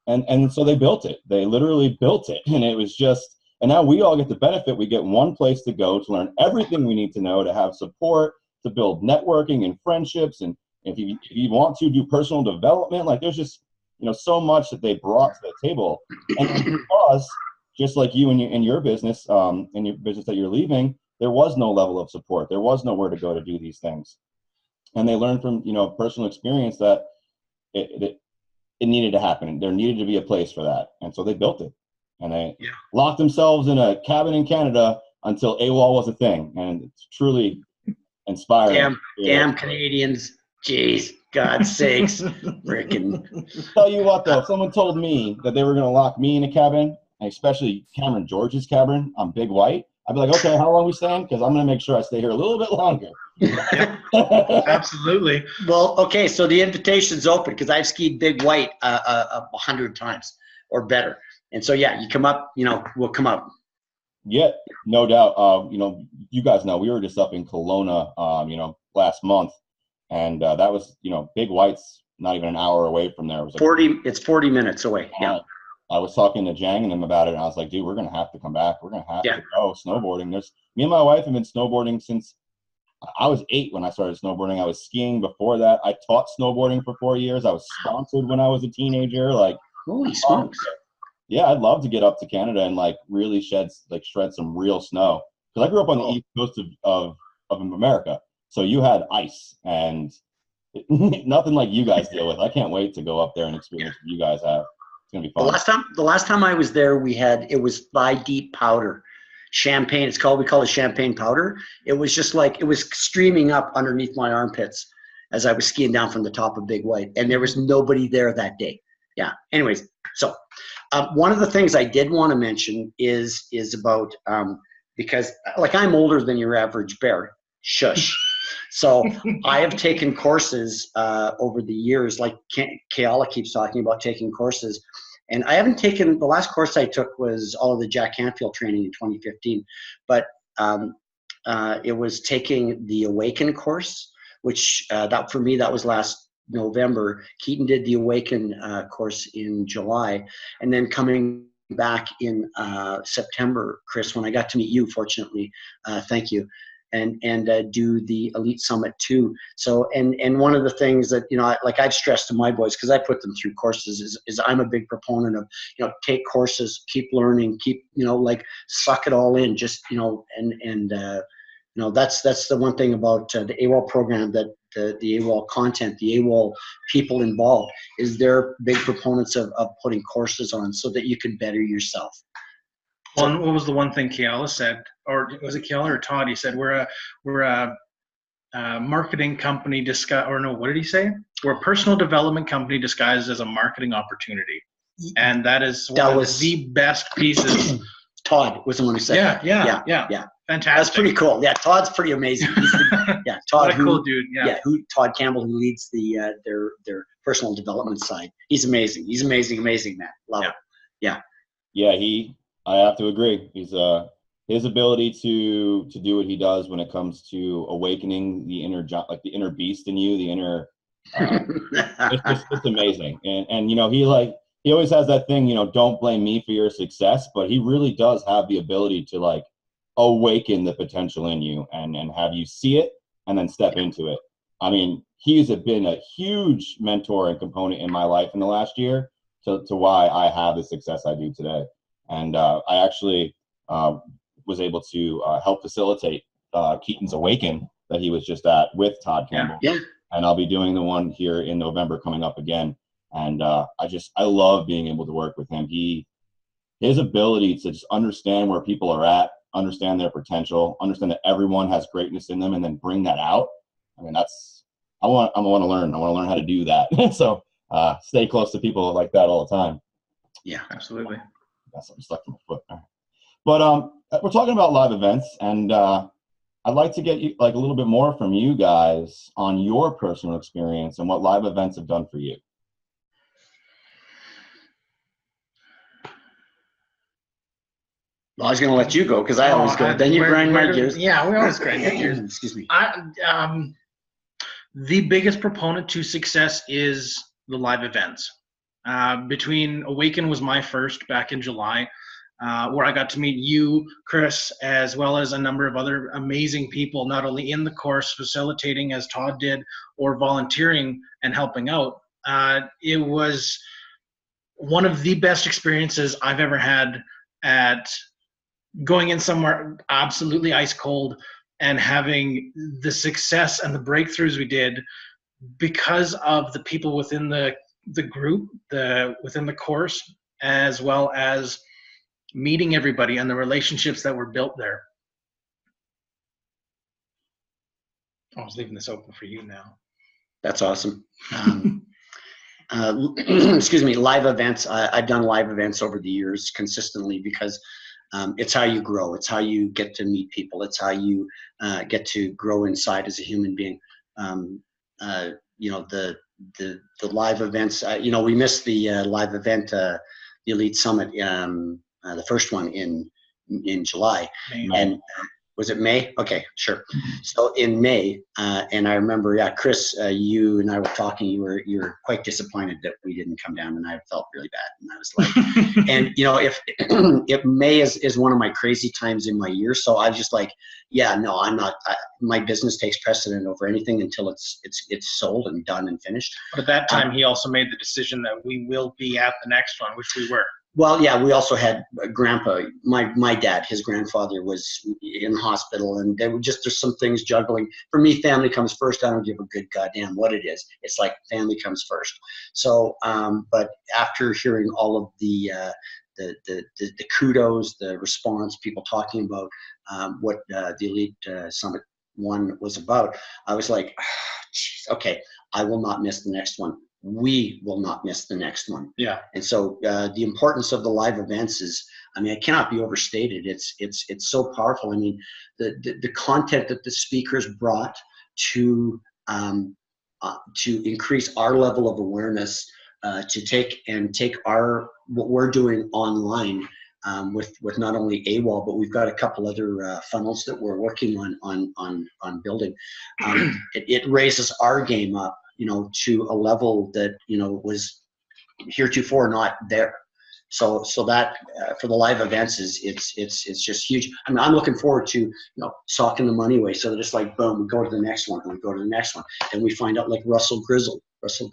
And so they built it. They literally built it, and it was just. And now we all get the benefit. We get one place to go to learn everything we need to know, to have support, to build networking and friendships, and if you want to do personal development, like there's just so much that they brought to the table. And because just like you in your business, in your business that you're leaving, there was no level of support. There was nowhere to go to do these things, and they learned from personal experience that it needed to happen. There needed to be a place for that, and so they built it. And they locked themselves in a cabin in Canada until AWOL was a thing, and it's truly inspiring. Damn Canadians! Jeez, God's sakes, freaking! Tell you what, though, if someone told me that they were going to lock me in a cabin, and especially Cameron George's cabin on Big White, I'd be like, okay, how long we staying? Because I'm going to make sure I stay here a little bit longer. Absolutely. Well, okay, so the invitation's open because I've skied Big White 100 times or better. And so, yeah, you come up, we'll come up. Yeah, no doubt. You guys know we were just up in Kelowna, last month, and that was, Big White's not even an hour away from there. It was like, it's 40 minutes away. Yeah. I was talking to Jang and them about it, and I was like, dude, we're gonna have to come back. We're gonna have to go snowboarding. Me and my wife have been snowboarding since I was 8 when I started snowboarding. I was skiing before that. I taught snowboarding for 4 years. I was sponsored when I was a teenager. Like, holy smokes. Yeah, I'd love to get up to Canada and like really shred some real snow. Because I grew up on the east coast of America, so you had ice and nothing like you guys deal with. I can't wait to go up there and experience what you guys have. It's gonna be fun. The last time I was there, it was thigh deep powder, champagne. We call it champagne powder. It was just like it was streaming up underneath my armpits as I was skiing down from the top of Big White, and there was nobody there that day. Yeah. Anyways, so. One of the things I did want to mention is about because like I'm older than your average bear. Shush. So I have taken courses over the years, like Keala keeps talking about taking courses, and I haven't taken. The last course I took was all of the Jack Canfield training in 2015, but it was taking the Awaken course, which that for me that was last November. Keaton did the Awaken course in July, and then coming back in September, Chris, when I got to meet you, fortunately, thank you, and do the Elite Summit too. So, and one of the things that like I've stressed to my boys, because I put them through courses, is I'm a big proponent of take courses, keep learning, keep like suck it all in, just that's the one thing about the AWOL program, that the AWOL content, the AWOL people involved, is they're big proponents of putting courses on so that you can better yourself. Well, and what was the one thing Keala said, or was it Keala or Todd? He said we're a marketing company disguised, or no, what did he say? We're a personal development company disguised as a marketing opportunity, and that is one of the best pieces. Todd was the one who said Yeah. Fantastic. That's pretty cool. Yeah, Todd's pretty amazing. Todd, what a cool dude. Yeah. Todd Campbell, who leads their personal development side. He's amazing. He's amazing man. Love it. Yeah. Yeah, I have to agree. He's his ability to do what he does when it comes to awakening the like the inner beast in you, the inner, it's amazing. And you know, he always has that thing, you know, don't blame me for your success, but he really does have the ability to like awaken the potential in you and have you see it and then step into it. I mean, he's been a huge mentor and component in my life in the last year to why I have the success I do today. And I actually was able to help facilitate Keaton's Awaken that he was just at with Todd Campbell. Yeah. And I'll be doing the one here in November coming up again. And I love being able to work with him. His ability to just understand where people are at, understand their potential, understand that everyone has greatness in them, and then bring that out. I mean, I want to learn. I want to learn how to do that. So stay close to people like that all the time. Yeah, absolutely. Got something stuck in my foot. But we're talking about live events, and I'd like to get you like a little bit more from you guys on your personal experience and what live events have done for you. Well, I was going to let you go because I always go. Then you grind my gears. Yeah, we always grind your gears. Excuse me. The biggest proponent to success is the live events. Between Awaken was my first back in July, where I got to meet you, Chris, as well as a number of other amazing people, not only in the course facilitating as Todd did, or volunteering and helping out. It was one of the best experiences I've ever had at going in somewhere absolutely ice cold and having the success and the breakthroughs we did because of the people within the group, within the course, as well as meeting everybody and the relationships that were built there. I was leaving this open for you now. That's awesome. Excuse me, live events. I've done live events over the years consistently because it's how you grow. It's how you get to meet people. It's how you get to grow inside as a human being. You know, the live events, you know, we missed the live event, the Elite Summit, the first one in July. May. And was it May? Okay, sure. So in May, and I remember, yeah, Chris, you and I were talking. You were quite disappointed that we didn't come down, and I felt really bad. And I was like, and you know, if May is one of my crazy times in my year, so I was just like, yeah, no, I'm not. My business takes precedent over anything until it's sold and done and finished. But at that time, he also made the decision that we will be at the next one, which we were. Well, yeah, we also had Grandpa, my dad, his grandfather was in hospital, and there were there's some things juggling. For me, family comes first. I don't give a good goddamn what it is. It's like family comes first. So, but after hearing all of the kudos, the response, people talking about what the Elite Summit 1 was about, I was like, geez, okay, I will not miss the next one. We will not miss the next one. Yeah. And so the importance of the live events is, I mean, it cannot be overstated. It's so powerful. I mean, the content that the speakers brought to increase our level of awareness, to take what we're doing online with not only AWOL, but we've got a couple other funnels that we're working on building. It raises our game up, you know, to a level that, you know, was heretofore not there. So that for the live events it's just huge. I mean, I'm looking forward to, you know, socking the money away so that it's like, boom, we go to the next one, and we go to the next one, and we find out like Russell Grizzled Russell.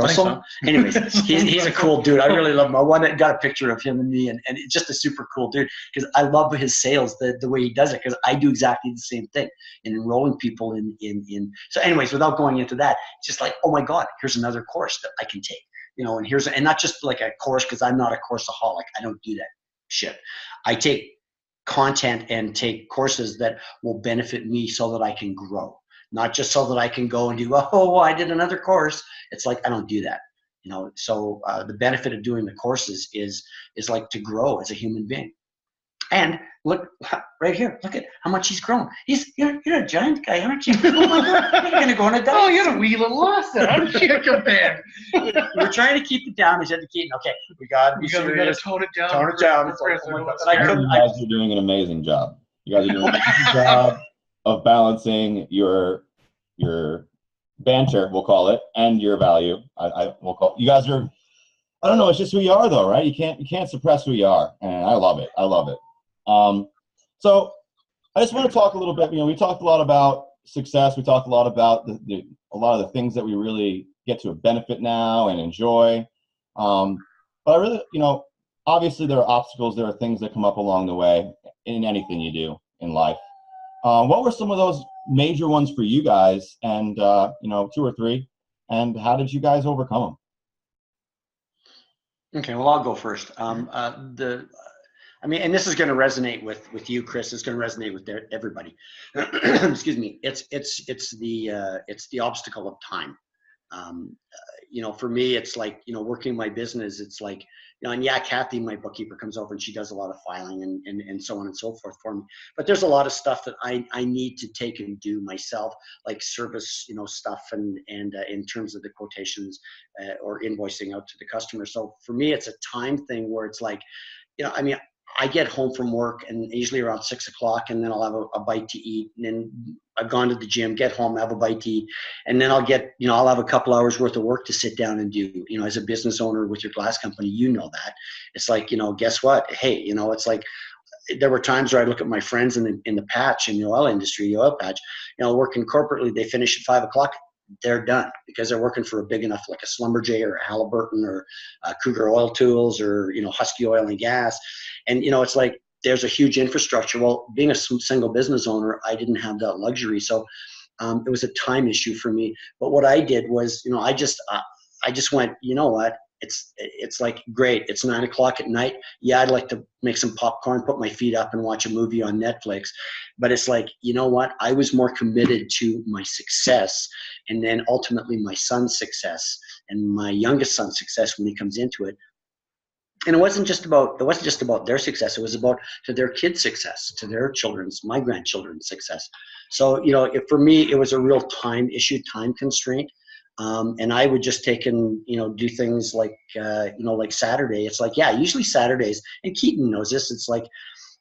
So. Anyways, he's a cool dude. I really love him. I got a picture of him and me, and it's just a super cool dude because I love his sales, the way he does it, because I do exactly the same thing in enrolling people in. So anyways, without going into that, it's just like, oh my God, here's another course that I can take, you know, and not just like a course, because I'm not a courseaholic. I don't do that shit. I take content and take courses that will benefit me so that I can grow. Not just so that I can go and do, oh, I did another course. It's like, I don't do that, you know. So the benefit of doing the courses is like to grow as a human being. And look right here. Look at how much he's grown. You're a giant guy, aren't you? Oh my God, you're gonna go on a diet. Oh, you're a wee little lost there, aren't you, compared? We're trying to keep it down. He said to Keaton, okay, we gotta be serious. We gotta tone it down. Tone it down. For Chris, Oh my God. everyone's And I You couldn't. guys are doing an amazing job. You guys are doing an amazing job of balancing your banter, we'll call it, and your value. We'll call you guys are. I don't know. It's just who you are, though, right? You can't suppress who you are, and I love it. I love it. So I just want to talk a little bit. We talked a lot about success. We talked a lot about a lot of the things that we really get to benefit now and enjoy. But I really, obviously there are obstacles. There are things that come up along the way in anything you do in life. What were some of those major ones for you guys? And 2 or 3. And how did you guys overcome them? Okay, well, I'll go first. And this is going to resonate with you, Chris. It's going to resonate with everybody. Excuse me. It's the obstacle of time. For me, it's like, working my business, it's like, and yeah, Kathy, my bookkeeper, comes over and she does a lot of filing and so on and so forth for me. But there's a lot of stuff that I need to take and do myself, like service, stuff and in terms of the quotations or invoicing out to the customer. So for me, it's a time thing where it's like, I get home from work and usually around 6 o'clock, and then I'll have a bite to eat, and then I've gone to the gym, get home, have a bite to eat, and then I'll have a couple hours worth of work to sit down and do. As a business owner with your glass company, that it's like, guess what? Hey, it's like there were times where I look at my friends in the patch, in the oil industry, the oil patch, working corporately, they finish at 5 o'clock. They're done because they're working for a big enough, like a Schlumberger or Halliburton or Cougar Oil Tools or, Husky Oil and Gas. And, it's like there's a huge infrastructure. Well, being a single business owner, I didn't have that luxury. So it was a time issue for me. But what I did was, I just went, you know what? It's like, great. It's 9 o'clock at night. Yeah, I'd like to make some popcorn, put my feet up and watch a movie on Netflix. But it's like, you know what? I was more committed to my success, and then ultimately my son's success and my youngest son's success when he comes into it. And it wasn't just about their success. It was about to their kids' success, to their my grandchildren's success. So, for me, it was a real time issue, time constraint. And I would just take and, do things like, like Saturday. It's like, yeah, usually Saturdays, and Keaton knows this. It's like,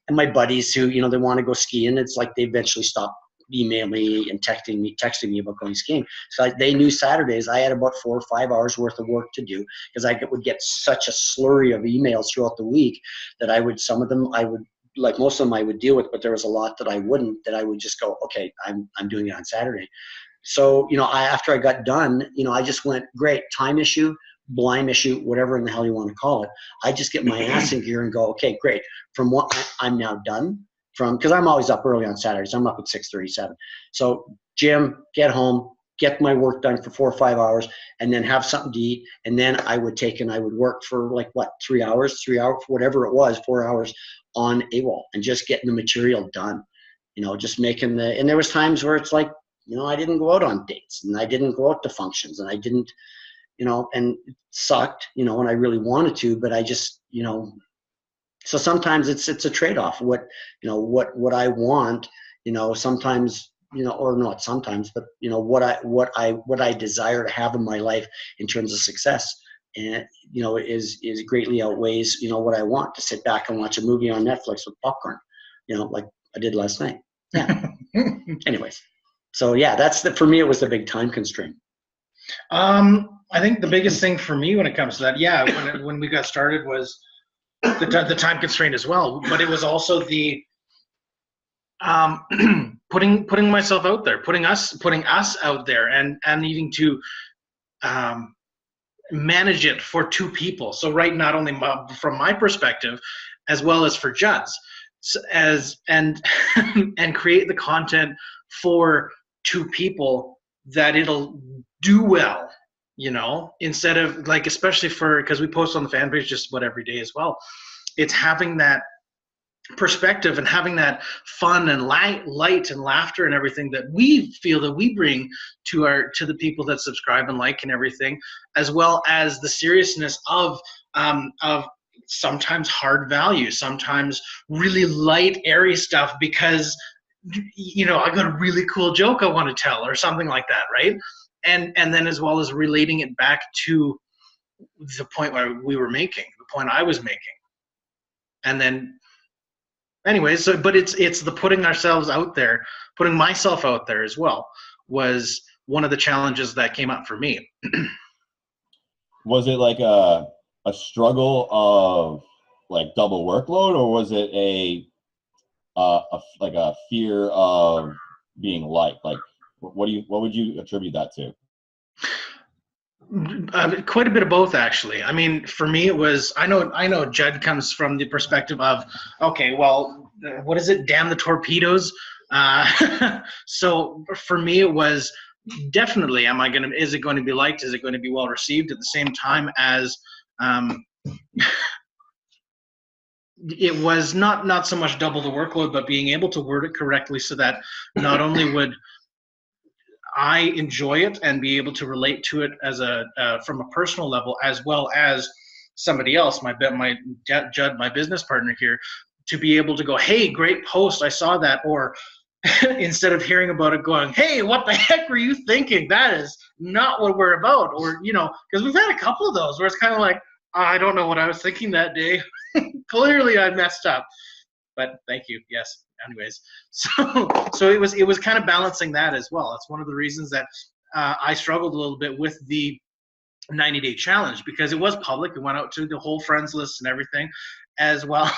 and my buddies who, they want to go skiing, it's like they eventually stop emailing me and texting me about going skiing. So they knew Saturdays I had about 4 or 5 hours worth of work to do, because I would get such a slurry of emails throughout the week that most of them I would deal with, but there was a lot that I wouldn't, that I would just go, okay, I'm doing it on Saturday. So, after I got done, I just went, great, time issue, blime issue, whatever in the hell you want to call it. I just get my ass in gear and go, okay, great. From what I'm now done, because I'm always up early on Saturdays. I'm up at 6:37. So gym, get home, get my work done for 4 or 5 hours, and then have something to eat. And then I would work for 3 hours, whatever it was, 4 hours on AWOL, and just getting the material done, just making and there was times where it's like, I didn't go out on dates, and I didn't go out to functions, and I didn't, and it sucked, and I really wanted to, but I just, so sometimes it's a trade-off. What I want, sometimes, or not sometimes, but what I desire to have in my life in terms of success, and is greatly outweighs what I want to sit back and watch a movie on Netflix with popcorn, like I did last night. Yeah. Anyways, so yeah, for me it was the big time constraint. I think the biggest thing for me when it comes to that, yeah, when we got started was the time constraint as well, but it was also the putting myself out there, putting us out there, and needing to manage it for 2 people. So not only from my perspective, as well as for Judd's, and create the content for 2 people that it'll do well. Instead of especially because we post on the fan page just about every day as well, it's having that perspective and having that fun and light and laughter and everything that we feel that we bring to the people that subscribe and like and everything, as well as the seriousness of sometimes hard value, sometimes really light, airy stuff because, you know, I got a really cool joke I want to tell or something like that, right? And then as well as relating it back to the point where we were making, the point I was making. And then anyways, so but it's the putting ourselves out there, putting myself out there as well was one of the challenges that came up for me. Was it like a struggle of like double workload, or was it like a fear of being liked? Like, what would you attribute that to? Quite a bit of both, actually. I mean, for me, it was, I know Judd comes from the perspective of, okay, well, what is it? Damn the torpedoes. So for me, it was definitely, is it going to be liked? Is it going to be well received? At the same time as, it was not so much double the workload, but being able to word it correctly so that not only would I enjoy it and be able to relate to it as from a personal level, as well as somebody else, Judd, my business partner here, to be able to go, hey, great post, I saw that, or instead of hearing about it going, hey, what the heck were you thinking? That is not what we're about. Or, you know, because we've had a couple of those where it's kind of like, I don't know what I was thinking that day. Clearly I messed up. But thank you. Yes. Anyways, so it was kind of balancing that as well. That's one of the reasons that I struggled a little bit with the 90-day challenge, because it was public. It went out to the whole friends list and everything, as well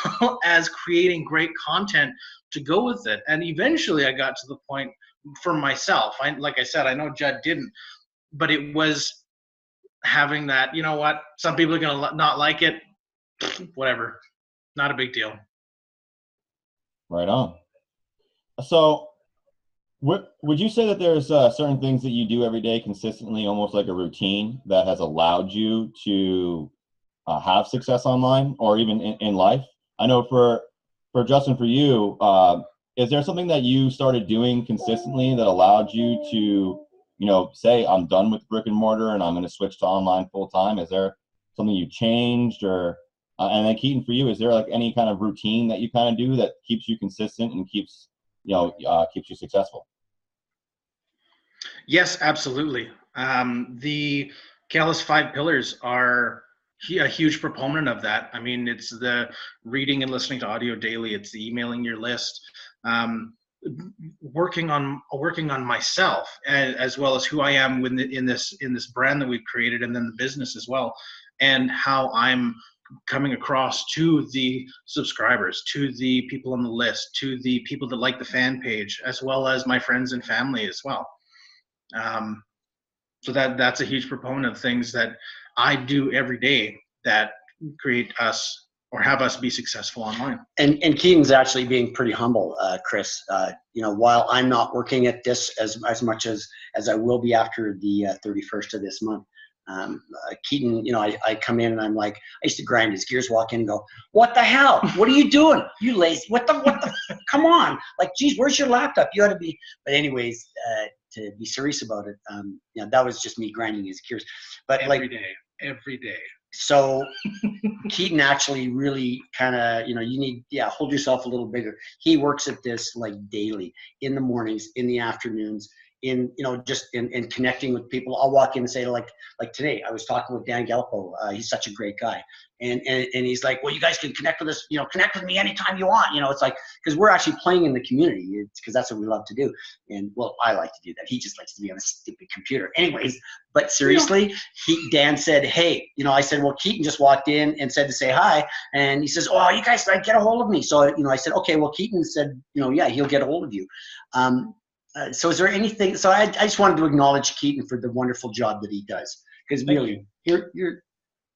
as creating great content to go with it. And eventually I got to the point for myself. Like I said, I know Judd didn't, but it was having that, you know what, some people are going to not like it. Whatever. Not a big deal. Right on. So, would you say that there's certain things that you do every day consistently, almost like a routine, that has allowed you to have success online or even in life? I know for Justin, for you, is there something that you started doing consistently that allowed you to, you know, say, I'm done with brick and mortar and I'm going to switch to online full time? Is there something you changed, or and then Keaton, for you, is there like any kind of routine that you kind of do that keeps you consistent and keeps you successful? Yes, absolutely. The Callus 5 pillars are a huge proponent of that. I mean, it's the reading and listening to audio daily. It's the emailing your list, working on myself, as well as who I am in this brand that we've created, and then the business as well, and how I'm coming across to the subscribers, to the people on the list, to the people that like the fan page, as well as my friends and family as well. So that's a huge proponent of things that I do every day that create us or have us be successful online. And Keaton's actually being pretty humble, Chris. You know, while I'm not working at this as much as I will be after the 31st of this month, Keaton, you know, I come in and I'm like, I used to grind his gears, walk in and go, what the hell? What are you doing? You lazy, what the, come on. Like, geez, where's your laptop? You ought to be, but anyways, to be serious about it, you know, that was just me grinding his gears. But every day. So Keaton actually really kind of, you know, you need, hold yourself a little bigger. He works at this like daily, in the mornings, in the afternoons, in, you know, just in connecting with people. I'll walk in and say, like today, I was talking with Dan Gallipo. He's such a great guy. And he's like, well, you guys can connect with us, you know, connect with me anytime you want. You know, it's like, because we're actually playing in the community. It's because that's what we love to do. And well, I like to do that. He just likes to be on a stupid computer. Anyways, but seriously, Dan said, hey, you know, I said, well, Keaton just walked in and said to say hi. And he says, oh, you guys get a hold of me. So, you know, I said, okay, well, Keaton said, you know, yeah, he'll get a hold of you. So is there anything, so I just wanted to acknowledge Keaton for the wonderful job that he does. Because really, you're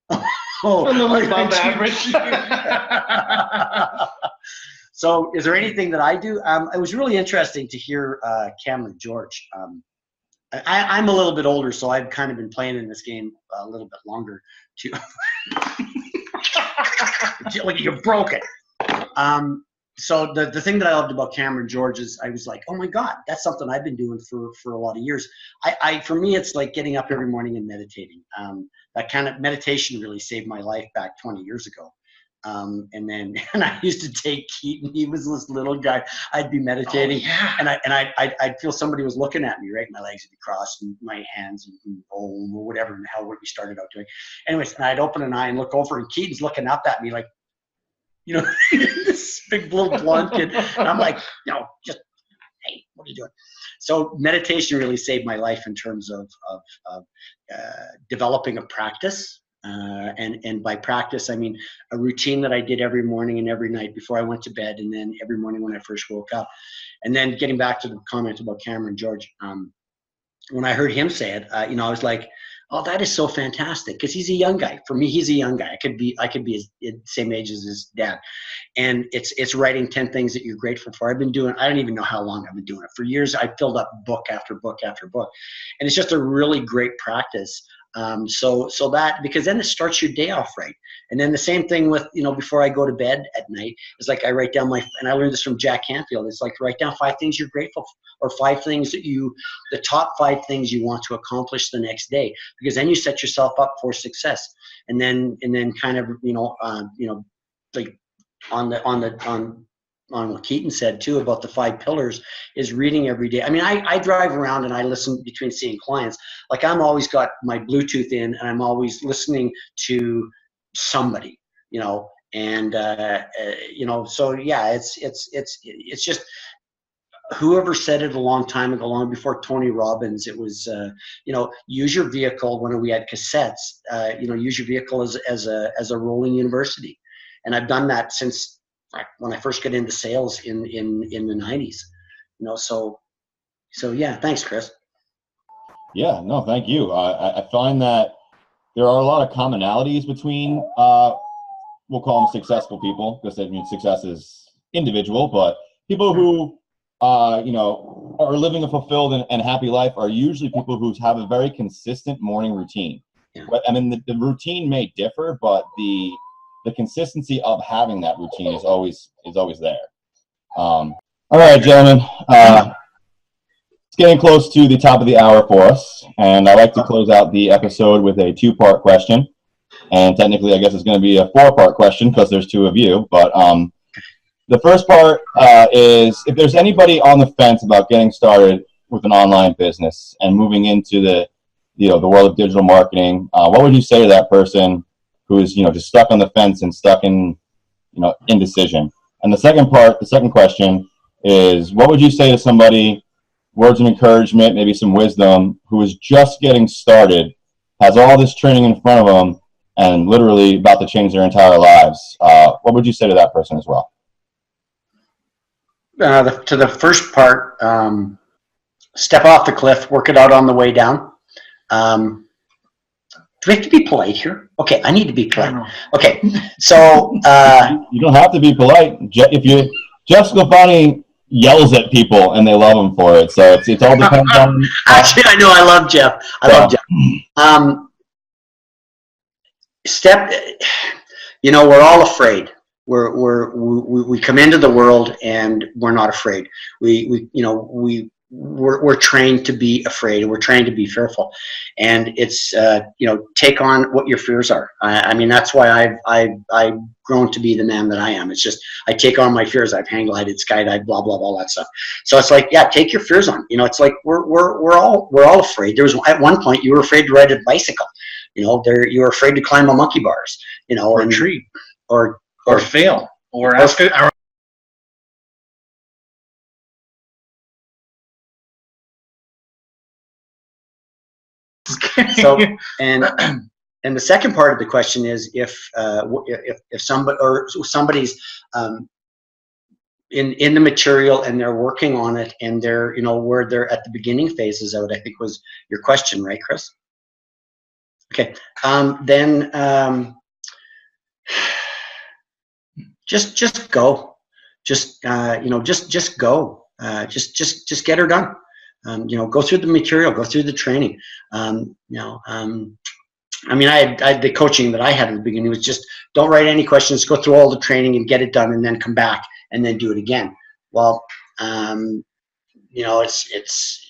a little above average. So is there anything that I do? It was really interesting to hear Cameron George. I'm a little bit older, so I've kind of been playing in this game a little bit longer too. Like, you're broken. So the thing that I loved about Cameron George is I was like, oh my God, that's something I've been doing for a lot of years. For me, it's like getting up every morning and meditating. That kind of meditation really saved my life back 20 years ago. And then and I used to take Keaton. He was this little guy. I'd be meditating, and I'd feel somebody was looking at me. Right, my legs would be crossed, and my hands and or whatever the hell we started out doing. Anyways, and I'd open an eye and look over, and Keaton's looking up at me like, this big little blonde kid, and I'm like, just hey, what are you doing? So meditation really saved my life in terms of developing a practice. And by practice, I mean a routine that I did every morning and every night before I went to bed, and then every morning when I first woke up. And then getting back to the comment about Cameron George, when I heard him say it, I was like, oh, that is so fantastic, because he's a young guy. For me, he's a young guy. I could be the same age as his dad. And it's writing 10 things that you're grateful for. I've been doing, I don't even know how long I've been doing it. For years, I filled up book after book after book. And it's just a really great practice. So that, because then it starts your day off right. And then the same thing with, before I go to bed at night, it's like I write down and I learned this from Jack Canfield. It's like, write down 5 things you're grateful for, or 5 things that the top 5 things you want to accomplish the next day, because then you set yourself up for success. And then kind of, like on what Keaton said too about the 5 pillars is reading every day. I mean, I drive around and I listen between seeing clients. Like, I'm always got my Bluetooth in and I'm always listening to somebody, and so yeah, it's just, whoever said it a long time ago, long before Tony Robbins, it was, use your vehicle when we had cassettes, use your vehicle as a rolling university. And I've done that since when I first got into sales in the 90s, so yeah, thanks, Chris. Yeah, no, thank you. I find that there are a lot of commonalities between, we'll call them successful people, because I mean, success is individual, but people who, are living a fulfilled and happy life are usually people who have a very consistent morning routine. Yeah. I mean, the routine may differ, but the consistency of having that routine is always there. All right, gentlemen. It's getting close to the top of the hour for us, and I like to close out the episode with a 2-part question. And technically, I guess it's going to be a 4-part question because there's 2 of you. But the first part is, if there's anybody on the fence about getting started with an online business and moving into the world of digital marketing, what would you say to that person who is just stuck on the fence and stuck in indecision? And the second question is, what would you say to somebody, words of encouragement, maybe some wisdom, who is just getting started, has all this training in front of them, and literally about to change their entire lives? What would you say to that person as well? To the first part, step off the cliff, work it out on the way down. Do we have to be polite here? Okay, I need to be polite. Okay, so you don't have to be polite. Jeff Sclafani yells at people and they love him for it. So it's all depends on. Actually, I know I love Jeff. I love Jeff. We're all afraid. We come into the world and we're not afraid. We're trained to be afraid, and we're trained to be fearful, and it's take on what your fears are. I mean, that's why I've grown to be the man that I am. It's just I take on my fears. I've hang glided, skydived, blah blah blah, all that stuff. So it's like, yeah, take your fears on. It's like we're all afraid. There was at one point you were afraid to ride a bicycle. You were afraid to climb a monkey bars. Or a tree, or fail, or ask it. So and the second part of the question is, if somebody's in the material and they're working on it and they're where they're at the beginning phases of it, I think was your question, right, Chris? Okay, then just go, just go, just get her done. Go through the material, go through the training. I mean, I had the coaching that I had in the beginning was just don't write any questions, go through all the training and get it done, and then come back and then do it again. Well, it's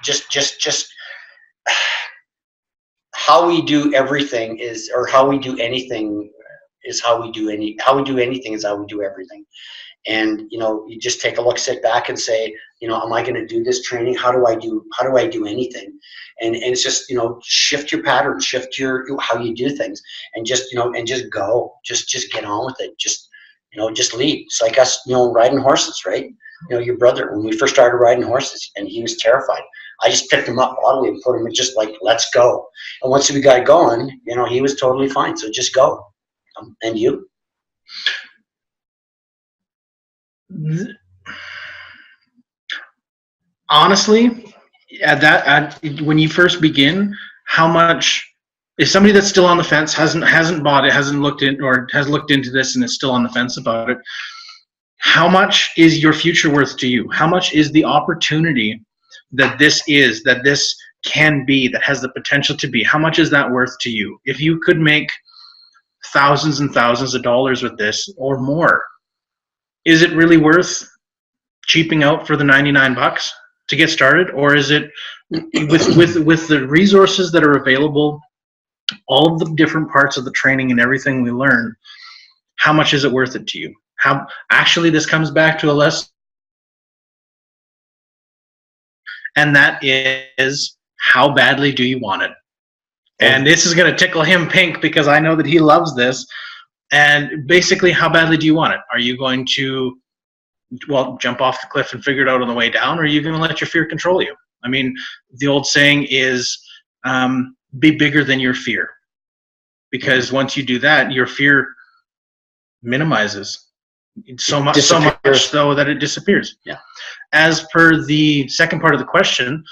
just how we do everything is, or how we do anything is how we do anything is how we do everything. And you just take a look, sit back, and say, am I going to do this training? How do I do anything? And it's just shift your pattern, shift how you do things, and just go, just get on with it. Just lead. It's like us, riding horses, right? Your brother, when we first started riding horses, and he was terrified. I just picked him up bodily and put him in, just like, let's go. And once we got going, he was totally fine. So just go. And you? Honestly, when you first begin, how much, if somebody that's still on the fence, hasn't bought it, hasn't looked in, or has looked into this and is still on the fence about it, how much is your future worth to you? How much is the opportunity that this can be, that has the potential to be, how much is that worth to you? If you could make thousands and thousands of dollars with this or more, is it really worth cheaping out for the $99 to get started? Or is it, with the resources that are available, all of the different parts of the training and everything we learn, how much is it worth it to you? Actually, this comes back to a lesson, and that is, how badly do you want it? And this is going to tickle him pink, because I know that he loves this. And basically, how badly do you want it? Are you going to, jump off the cliff and figure it out on the way down, or are you going to let your fear control you? I mean, the old saying is, be bigger than your fear. Because once you do that, your fear minimizes so much so that it disappears. Yeah. As per the second part of the question,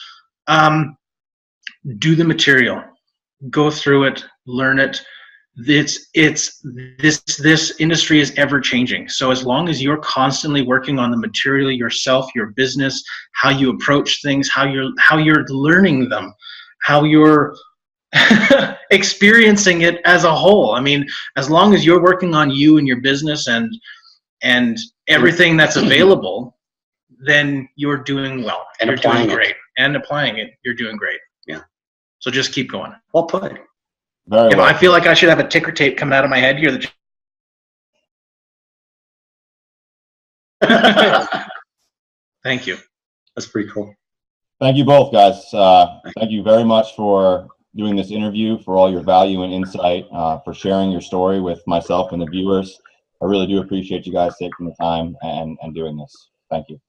do the material, go through it, learn it. This industry is ever changing. So as long as you're constantly working on the material yourself, your business, how you approach things, how you're learning them, how you're experiencing it as a whole. I mean, as long as you're working on you and your business and everything that's available, then you're doing well. And you're doing great. And applying it, you're doing great. Yeah. So just keep going. Well put. Very well. I feel like I should have a ticker tape coming out of my head here. Thank you. That's pretty cool. Thank you both, guys. Thank you very much for doing this interview, for all your value and insight, for sharing your story with myself and the viewers. I really do appreciate you guys taking the time and doing this. Thank you.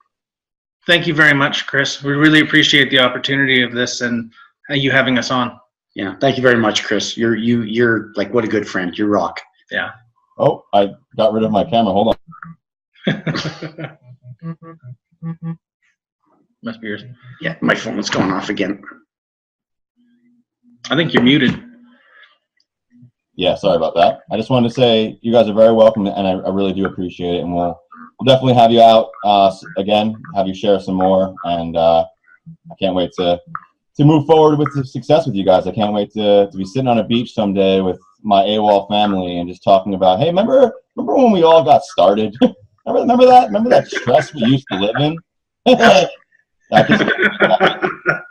Thank you very much, Chris. We really appreciate the opportunity of this and you having us on. Yeah, thank you very much, Chris. You're like, what a good friend. You rock. Yeah. Oh, I got rid of my camera. Hold on. Must be yours. Yeah, my phone was going off again. I think you're muted. Yeah, sorry about that. I just wanted to say you guys are very welcome, and I really do appreciate it. And we'll definitely have you out again, have you share some more. And I can't wait to move forward with the success with you guys. I can't wait to be sitting on a beach someday with my AWOL family and just talking about, hey, remember when we all got started? remember that stress we used to live in?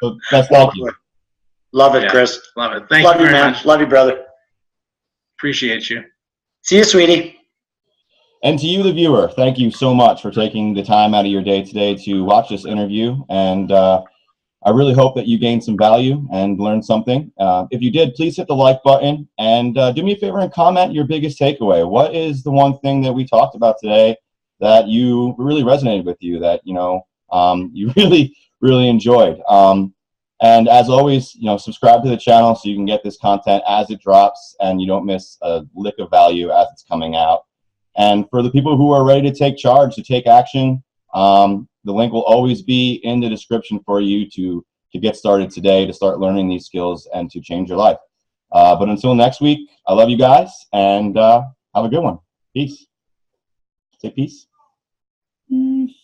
So that's thank you. Love it, Chris. Love it. Thank you very much. Love you, brother. Appreciate you. See you, sweetie. And to you, the viewer, thank you so much for taking the time out of your day today to watch this interview. And I really hope that you gained some value and learned something. If you did, please hit the like button and do me a favor and comment your biggest takeaway. What is the one thing that we talked about today that you really resonated with you, that you really enjoyed? And as always, subscribe to the channel so you can get this content as it drops and you don't miss a lick of value as it's coming out. And for the people who are ready to take charge, to take action, the link will always be in the description for you to get started today, to start learning these skills and to change your life. But until next week, I love you guys, and have a good one. Peace. Say peace. Peace.